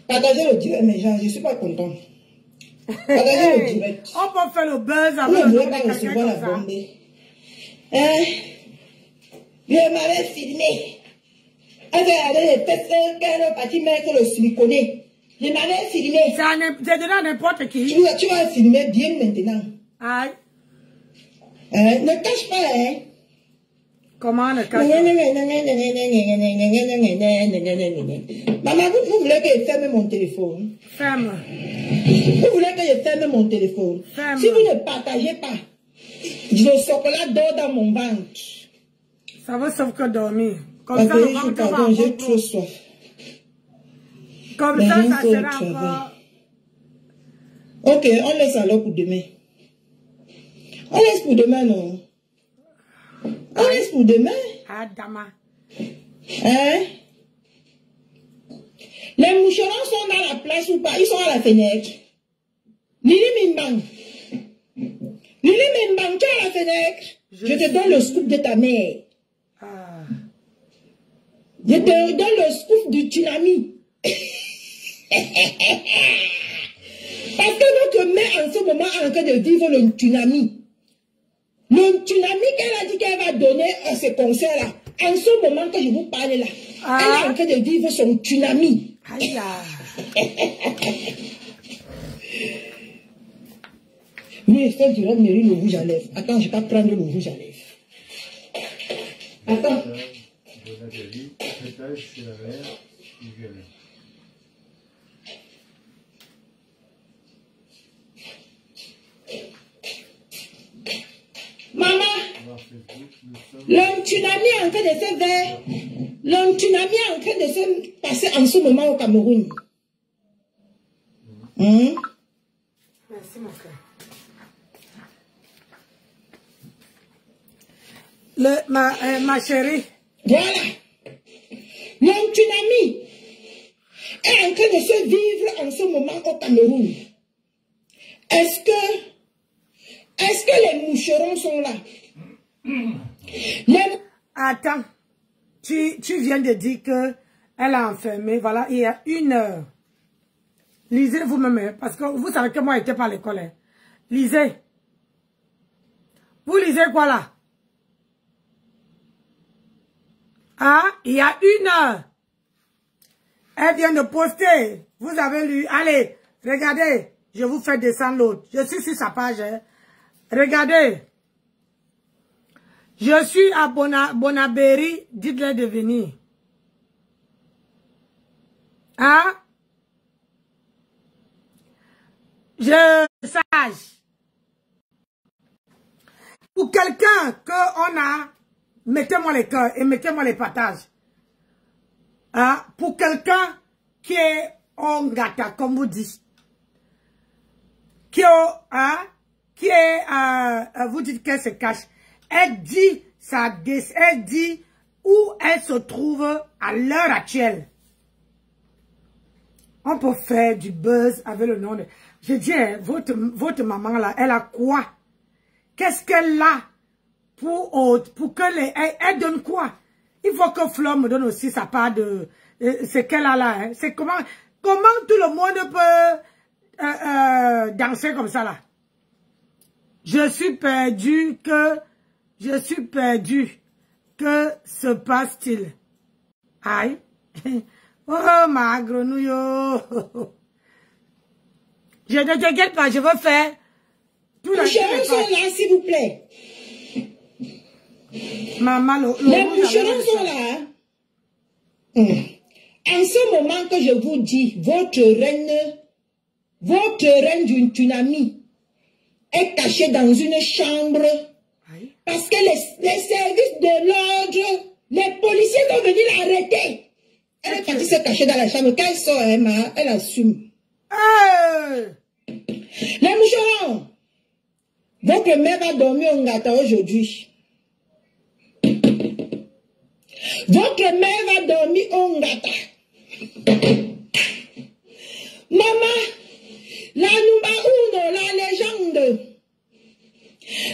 [SPEAKER 8] Partagez le direct, mes gens, je ne suis pas content. Partagez le direct.
[SPEAKER 1] On peut faire le buzz avec
[SPEAKER 8] le
[SPEAKER 1] le
[SPEAKER 8] nom de quelqu'un comme ça. Je m'avais filmé. Elle avait les fesses, qu'elle est partie mettre le siliconé. Je m'avais filmé.
[SPEAKER 1] C'est donné à n'importe qui.
[SPEAKER 8] Tu vas filmer bien maintenant.
[SPEAKER 1] Aïe.
[SPEAKER 8] Ne cache pas, hein.
[SPEAKER 1] Comment ne cache
[SPEAKER 8] pas? Maman, vous voulez que je ferme mon téléphone?
[SPEAKER 1] Ferme.
[SPEAKER 8] Vous voulez que je ferme mon téléphone?
[SPEAKER 1] Ferme.
[SPEAKER 8] Si vous ne partagez pas, le chocolat dort dans mon ventre.
[SPEAKER 1] Ça va sauf que dormir. Comme ça, le ventre va
[SPEAKER 8] j'ai trop soif.
[SPEAKER 1] Comme ça, ça sera encore...
[SPEAKER 8] Ok, on laisse alors pour demain. On laisse pour demain, non? On laisse pour demain.
[SPEAKER 1] Ah, Dama.
[SPEAKER 8] Hein? Les moucherons sont dans la place ou pas? Ils sont à la fenêtre. Lili Mimbang. Lili Mimbang, tu es à la fenêtre. Je te donne le scoop de ta mère.
[SPEAKER 1] Ah.
[SPEAKER 8] Je te donne le scoop du tsunami. Parce que notre mère en ce moment est en train de vivre le tsunami. Le tsunami qu'elle a dit qu'elle va donner à ce concert-là, en ce moment que je vous parle là, elle est en train de vivre son tsunami.
[SPEAKER 1] Aïe.
[SPEAKER 8] Oui, Estelle Durand mérite le rouge à lèvres. Attends, je vais pas prendre le rouge à lèvres. Attends. Maman, le tsunami est en train de se faire. Le tsunami est en train de se passer en ce moment au Cameroun.
[SPEAKER 1] Merci, mon frère. Ma chérie.
[SPEAKER 8] Voilà. Le tsunami est en train de se vivre en ce moment au Cameroun. Est-ce que les moucherons sont là?
[SPEAKER 1] Attends. Tu viens de dire que elle a enfermé, voilà, il y a 1 heure. Lisez vous-même, parce que vous savez que moi, je n'étais pas à l'école. Hein. Lisez. Vous lisez quoi là? Ah, il y a 1 heure. Elle vient de poster. Vous avez lu. Allez, Regardez, je vous fais descendre l'autre. Je suis sur sa page. Hein. Regardez. Je suis à Bonabéry. Dites-leur de venir. Hein? Je sage. Pour quelqu'un qu'on a, mettez-moi les cœurs et mettez-moi les partages. Hein? Pour quelqu'un qui est en gâta, comme vous dites. Qui est, vous dites qu'elle se cache. Elle dit, elle dit où elle se trouve à l'heure actuelle. On peut faire du buzz avec le nom de... Je dis, votre maman là, elle a quoi? Qu'est-ce qu'elle a pour que elle donne quoi? Il faut que Flo me donne aussi sa part de ce qu'elle a là. Hein. C'est comment tout le monde peut danser comme ça là. Je suis perdu. Que se passe-t-il? Aïe. Oh ma grenouille. Je ne t'inquiète pas, je veux faire tout le
[SPEAKER 8] boucherons sont là, s'il vous plaît.
[SPEAKER 1] Maman,
[SPEAKER 8] les boucherons sont là. En ce moment que je vous dis, votre reine d'une tsunami est cachée dans une chambre. Parce que les services de l'ordre, les policiers sont venus l'arrêter. Elle est partie se cacher dans la chambre. Quand elle sort, elle assume. Les moucherons, votre mère va dormir au Ngata aujourd'hui. Votre mère va dormir au Ngata. Maman, la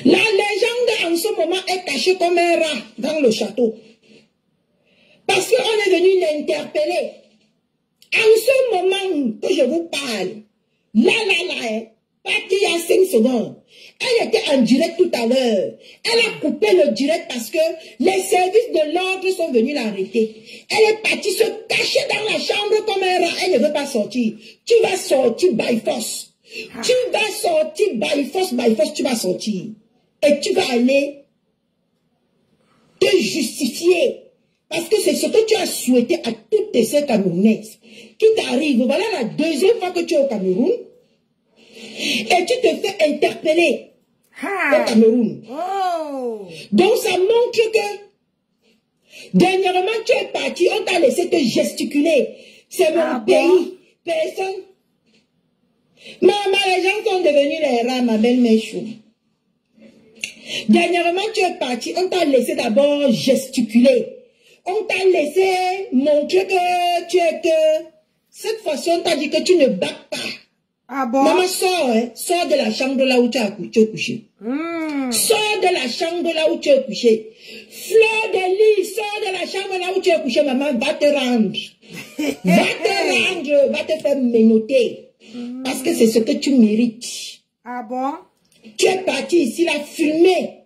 [SPEAKER 8] légende en ce moment est cachée comme un rat dans le château. Parce qu'on est venu l'interpeller. En ce moment que je vous parle, partie il y a 5 secondes. Elle était en direct tout à l'heure. Elle a coupé le direct parce que les services de l'ordre sont venus l'arrêter. Elle est partie se cacher dans la chambre comme un rat. Elle ne veut pas sortir. Tu vas sortir by force. Tu vas sortir by force, tu vas sortir. Et tu vas aller te justifier. Parce que c'est ce que tu as souhaité à toutes tes sœurs camerounaises qui t'arrivent. Voilà la deuxième fois que tu es au Cameroun. Et tu te fais interpeller au Cameroun. Donc ça montre que dernièrement tu es parti, on t'a laissé te gesticuler. C'est mon pays. Personne. Maman, les gens sont devenus les rats, ma belle-mère chou. Dernièrement tu es parti, on t'a laissé d'abord gesticuler. On t'a laissé montrer que tu es que... Cette fois-ci, on t'a dit que tu ne bats pas.
[SPEAKER 1] Ah bon?
[SPEAKER 8] Maman, sors, hein, sors de la chambre là où tu es couché. Sors de la chambre là où tu es couché. Fleur de lys, sors de la chambre là où tu es couché, maman, va te rendre. Va te rendre, va te faire menotter. Parce que c'est ce que tu mérites.
[SPEAKER 1] Ah bon?
[SPEAKER 8] Tu es parti ici, là, filmer.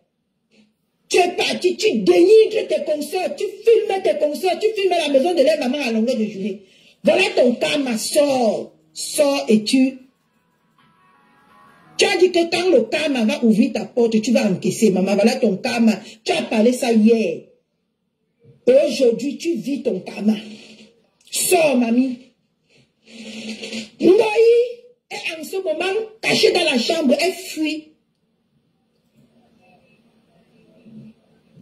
[SPEAKER 8] Tu es parti, tu dénigres tes consoeurs, tu filmes tes consoeurs, tu filmes la maison de leur maman à longueur de journée. Voilà ton karma, sors. Sors et tu as dit que quand le karma va ouvrir ta porte, tu vas encaisser, maman. Voilà ton karma. Tu as parlé ça hier. Et aujourd'hui, tu vis ton karma. Sors, mamie. Ngoï est en ce moment cachée dans la chambre, elle fuit.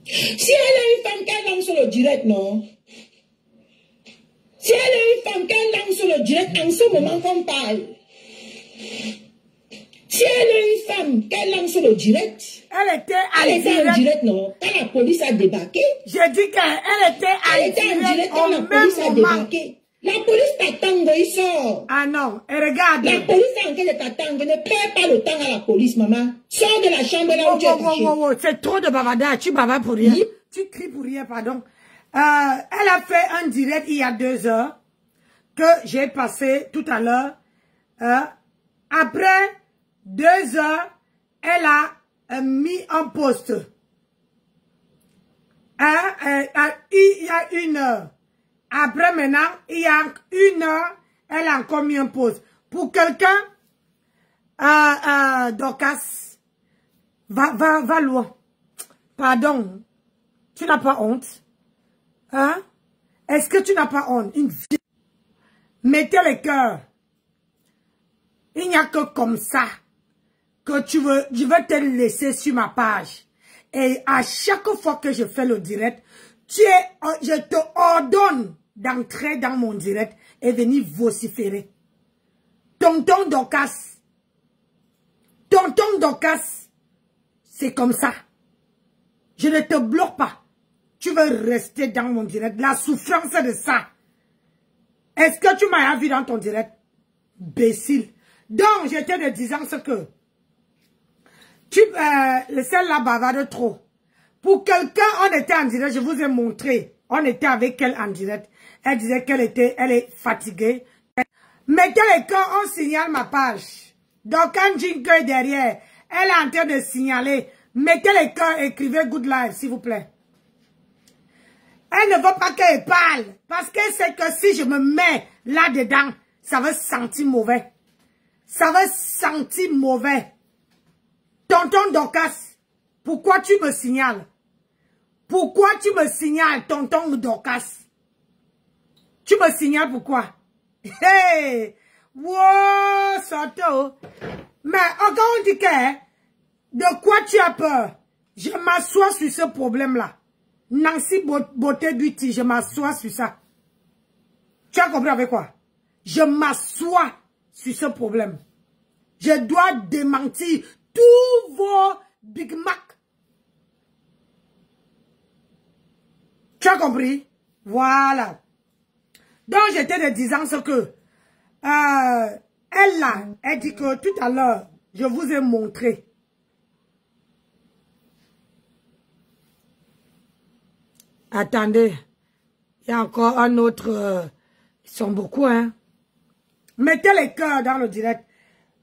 [SPEAKER 8] Si elle est une femme qu'elle lance sur le direct, non? Si elle est une femme qu'elle lance sur le direct, en ce moment qu'on parle. Si elle est une femme qu'elle lance sur le direct,
[SPEAKER 1] elle était
[SPEAKER 8] en direct, non? Quand la police a débarqué.
[SPEAKER 1] J'ai dit qu'elle était en direct
[SPEAKER 8] quand la police a débarqué. La police t'attend, il sort.
[SPEAKER 1] Ah non, et regarde.
[SPEAKER 8] La police est en train de t'attendre. Ne perds pas le temps à la police, maman. Sors de la chambre là où tu es couché.
[SPEAKER 1] C'est trop de bavardage. Tu bavardes pour rien. Tu cries pour rien, pardon. Elle a fait un direct il y a 2 heures que j'ai passé tout à l'heure. Après 2 heures, elle a mis en poste. Il y a 1 heure. Après maintenant, il y a 1 heure, elle a encore mis un poste. Pour quelqu'un, Dorcas, va loin. Pardon, tu n'as pas honte? Hein? Est-ce que tu n'as pas honte? Mettez le cœur. Il n'y a que comme ça que je veux te laisser sur ma page. Et à chaque fois que je fais le direct, je te ordonne d'entrer dans mon direct et venir vociférer. Tonton Dorcas, c'est comme ça. Je ne te bloque pas. Tu veux rester dans mon direct. La souffrance de ça. Est-ce que tu m'as vu dans ton direct? Bécile. Donc, j'étais de disant ce que celle-là bavarde trop. Pour quelqu'un, on était en direct, je vous ai montré. On était avec elle en direct. Elle disait elle est fatiguée. Mettez les cœurs, on signale ma page. Donc, quand Jinko est derrière, elle est en train de signaler. Mettez les cœurs, écrivez good life, s'il vous plaît. Elle ne veut pas qu'elle parle. Parce qu'elle sait que si je me mets là-dedans, ça va sentir mauvais. Ça va sentir mauvais. Tonton Dorcas, pourquoi tu me signales? Pourquoi tu me signales, tonton Dorcas? Tu me signales pourquoi? Hey! Wow, Soto! Mais encore on dit que, de quoi tu as peur? Je m'assois sur ce problème-là. Nancy Beauté Beauty, je m'assois sur ça. Tu as compris avec quoi? Je m'assois sur ce problème. Je dois démentir tous vos Big Mac. Tu as compris? Voilà. Donc, j'étais de disant ce que, elle là, elle dit que tout à l'heure, je vous ai montré. Attendez, il y a encore un autre, ils sont beaucoup, hein. Mettez les cœurs dans le direct.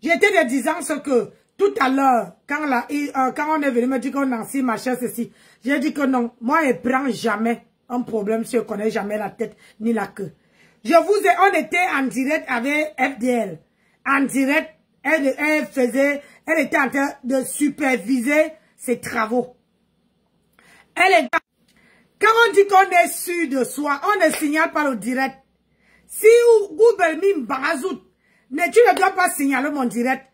[SPEAKER 1] J'étais de disant ce que, tout à l'heure, quand on est venu me dire qu'on Nancy, machin, ceci, j'ai dit que non, moi, je ne prends jamais un problème si je ne connais jamais la tête ni la queue. On était en direct avec FDL. En direct, elle était en train de superviser ses travaux. Quand on dit qu'on est sûr de soi, on ne signale pas le direct. Si Google Mim Barazout, tu ne dois pas signaler mon direct.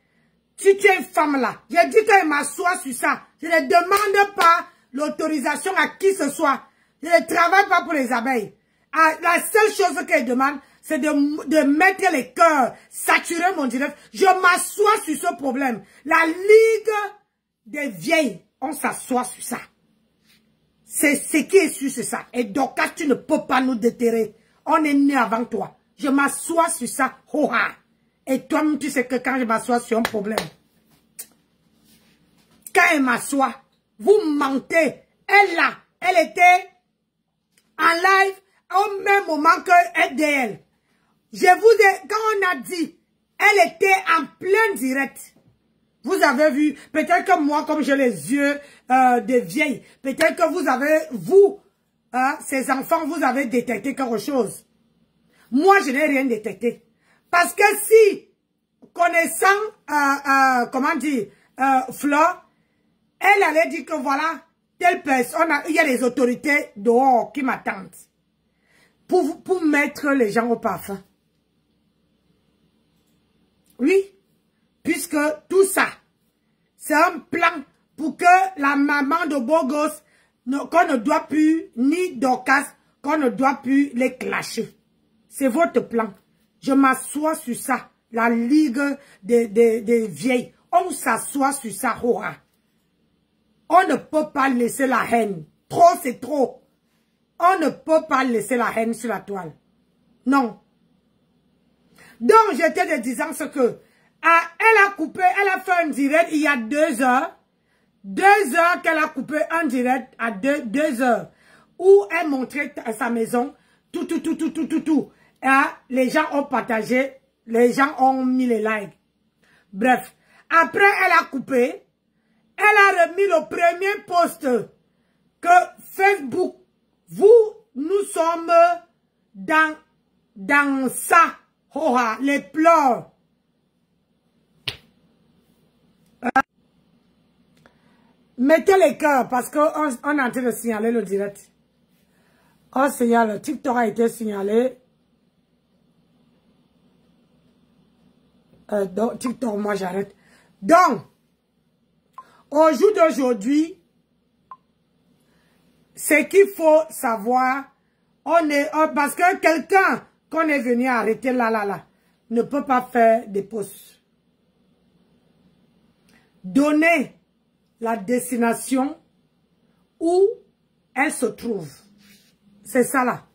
[SPEAKER 1] Si tu es une femme là, j'ai dit qu'elle m'assoit sur ça. Je ne demande pas l'autorisation à qui que ce soit. Je ne travaille pas pour les abeilles. La seule chose qu'elle demande, c'est de mettre les cœurs, saturer mon direct. Je m'assois sur ce problème. La Ligue des vieilles, on s'assoit sur ça. C'est ce qui est sûr, c'est ça. Et donc, tu ne peux pas nous déterrer. On est né avant toi. Je m'assois sur ça. Ho-ha. Et toi-même, tu sais que quand je m'assois sur un problème, quand elle m'assoit, vous mentez. Elle là, elle était en live au même moment que FDL. Quand on a dit, elle était en plein direct. Vous avez vu, peut-être que moi, comme j'ai les yeux de vieille, peut-être que vous avez, ces enfants, vous avez détecté quelque chose. Moi, je n'ai rien détecté. Parce que si, connaissant, comment dire, Flore, elle allait dire que voilà, telle personne, il y a les autorités dehors qui m'attendent. Pour mettre les gens au parfum. Oui. Puisque tout ça, c'est un plan pour que la maman de Bogos, qu'on ne doit plus, ni Dorcas, qu'on ne doit plus les clasher. C'est votre plan. Je m'assois sur ça. La Ligue des vieilles. On s'assoit sur ça. On ne peut pas laisser la haine. Trop, c'est trop. On ne peut pas laisser la haine sur la toile. Non. Donc, j'étais de disant ce que, elle a coupé, elle a fait un direct il y a 2 heures. 2 heures qu'elle a coupé un direct à 2 heures. Où elle montrait sa maison. Tout. Et les gens ont partagé. Les gens ont mis les likes. Bref. Après, elle a coupé. Elle a remis le premier post que Facebook, nous sommes dans ça. Les pleurs. Mettez les cœurs parce qu'on est en train de signaler le direct. On signale, TikTok a été signalé. Donc, TikTok, moi j'arrête. Donc, au jour d'aujourd'hui, ce qu'il faut savoir, parce que quelqu'un qu'on est venu arrêter là, ne peut pas faire des posts. Donner la destination où elle se trouve. C'est ça là.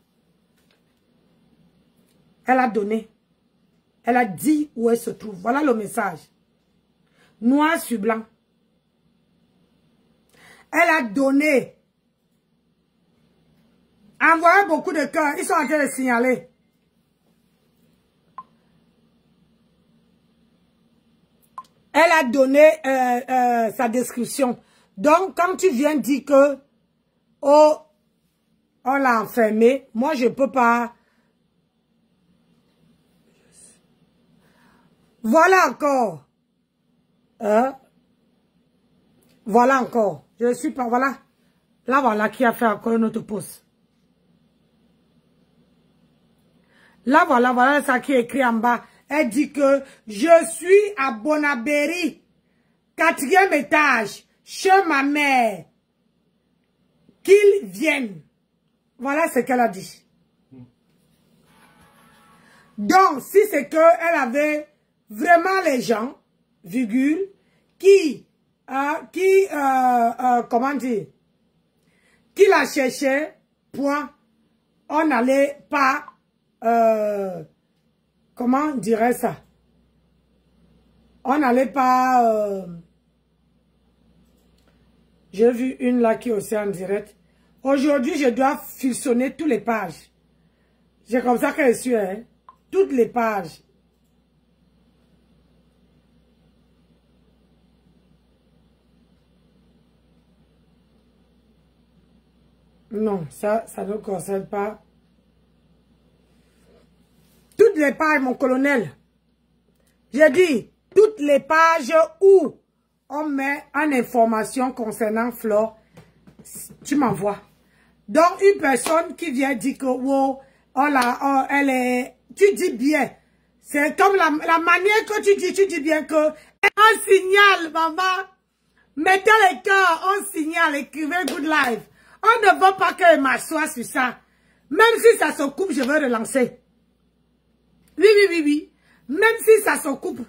[SPEAKER 1] Elle a donné. Elle a dit où elle se trouve. Voilà le message. Noir sur blanc. Elle a donné. Envoyé beaucoup de cœurs. Ils sont en train de signaler. Elle a donné sa description. Donc, quand tu viens dire que oh, on l'a enfermé, moi je ne peux pas. Voilà encore. Voilà encore. Je suis pas. Voilà. Là, voilà qui a fait encore une autre pause. Là, voilà ça qui est écrit en bas. Elle dit que je suis à Bonabéry, 4e étage, chez ma mère. Qu'ils viennent. Voilà ce qu'elle a dit. Donc, si c'est qu'elle avait vraiment les gens, virgule, comment dire, qui la cherchait, point, on n'allait pas, comment on dirait ça? On n'allait pas... J'ai vu une là qui est aussi en direct. Aujourd'hui, je dois fusionner toutes les pages. C'est comme ça que je suis, hein? Toutes les pages. Non, ça ne concerne pas. Toutes les pages, mon colonel. J'ai dit, toutes les pages où on met en information concernant Flore, tu m'envoies. Donc, une personne qui vient dire que, wow, elle est... Tu dis bien. C'est comme la manière que tu dis bien que... On signale, maman. Mettez les cœurs, on signale, écrivez good life. On ne veut pas que je m'assoie sur ça. Même si ça se coupe, je veux relancer. Oui. Même si ça se coupe.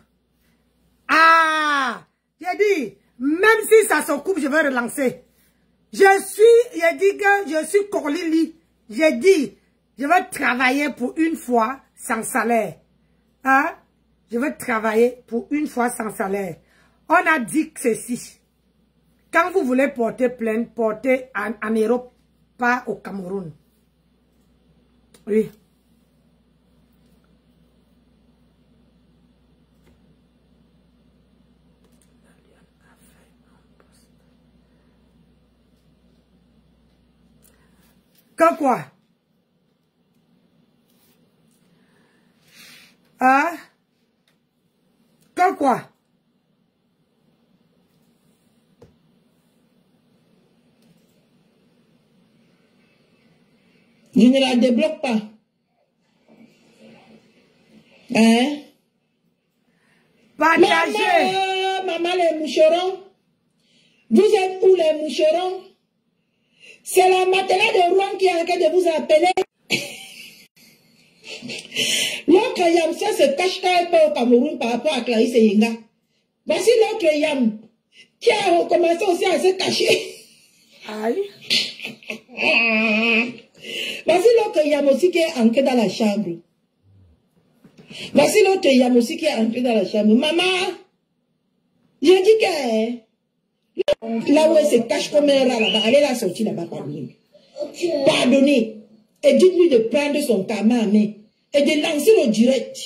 [SPEAKER 1] Ah! J'ai dit, même si ça se coupe, je veux relancer. J'ai dit que je suis Corlili. J'ai dit, je veux travailler pour une fois sans salaire. Hein? Je veux travailler pour une fois sans salaire. On a dit que ceci. Quand vous voulez porter plainte, portez en Europe, pas au Cameroun. Oui. Que quoi? Hein? Que quoi?
[SPEAKER 8] Je ne la débloque pas. Hein?
[SPEAKER 1] Partagez.
[SPEAKER 8] Maman, les moucherons. Vous êtes où les moucherons? C'est la matelas de Rouen qui est en train de vous appeler. L'autre Yamsia se cache quand elle peut au Cameroun par rapport à Clarisse Yenga. Voici l'autre Yam qui a recommencé aussi à se cacher.
[SPEAKER 1] Aïe.
[SPEAKER 8] Voici l'autre Yam aussi qui est entré dans la chambre. Voici l'autre Yam aussi qui est entré dans la chambre. Maman, j'ai dit que là où elle se cache comme un rat là-bas, allez la sortir là-bas par lui. Pardonnez. Et dites-lui de prendre son camin à main et de lancer le direct.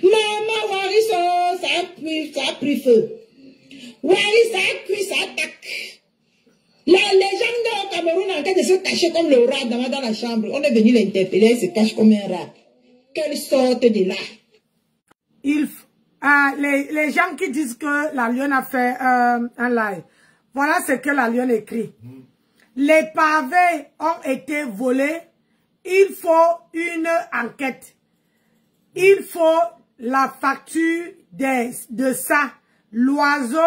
[SPEAKER 8] Maman, Wariso, ça a pris feu. Wari, ça a cuit, ça attaque. Là, les gens au Cameroun en train de se cacher comme le rat dans la chambre. On est venu l'interpeller, elle se cache comme un rat. Qu'elle sorte de là.
[SPEAKER 1] les gens qui disent que la Lionne a fait un live. Voilà ce que la Lionne écrit. Les pavés ont été volés. Il faut une enquête. Il faut la facture de ça. L'oiseau,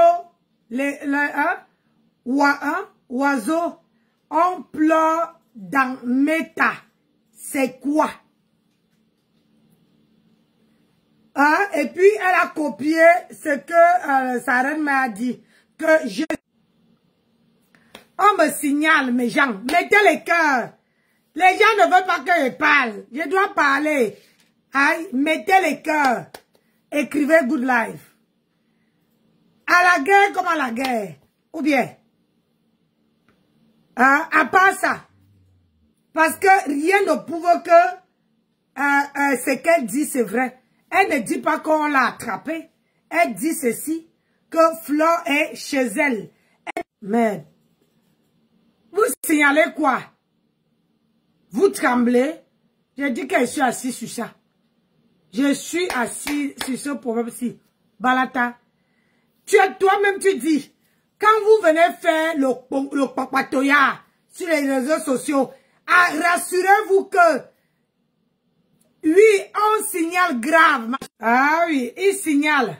[SPEAKER 1] oiseau, on pleure dans Meta. C'est quoi? Et puis, elle a copié ce que sa reine m'a dit. Que je... On me signale, mes gens. Mettez les cœurs. Les gens ne veulent pas que je parle. Je dois parler. Aïe, mettez les cœurs. Écrivez good life. À la guerre comme à la guerre. Ou bien. À part ça. Parce que rien ne prouve que ce qu'elle dit, c'est vrai. Elle ne dit pas qu'on l'a attrapée. Elle dit ceci, que Flore est chez elle. Mais, vous signalez quoi? Vous tremblez? Je dis que je suis assis sur ça. Je suis assis sur ce problème-ci. Balata. Toi-même, tu dis, quand vous venez faire le papatoya sur les réseaux sociaux, rassurez-vous que oui, on signale grave. Ah oui, il signale.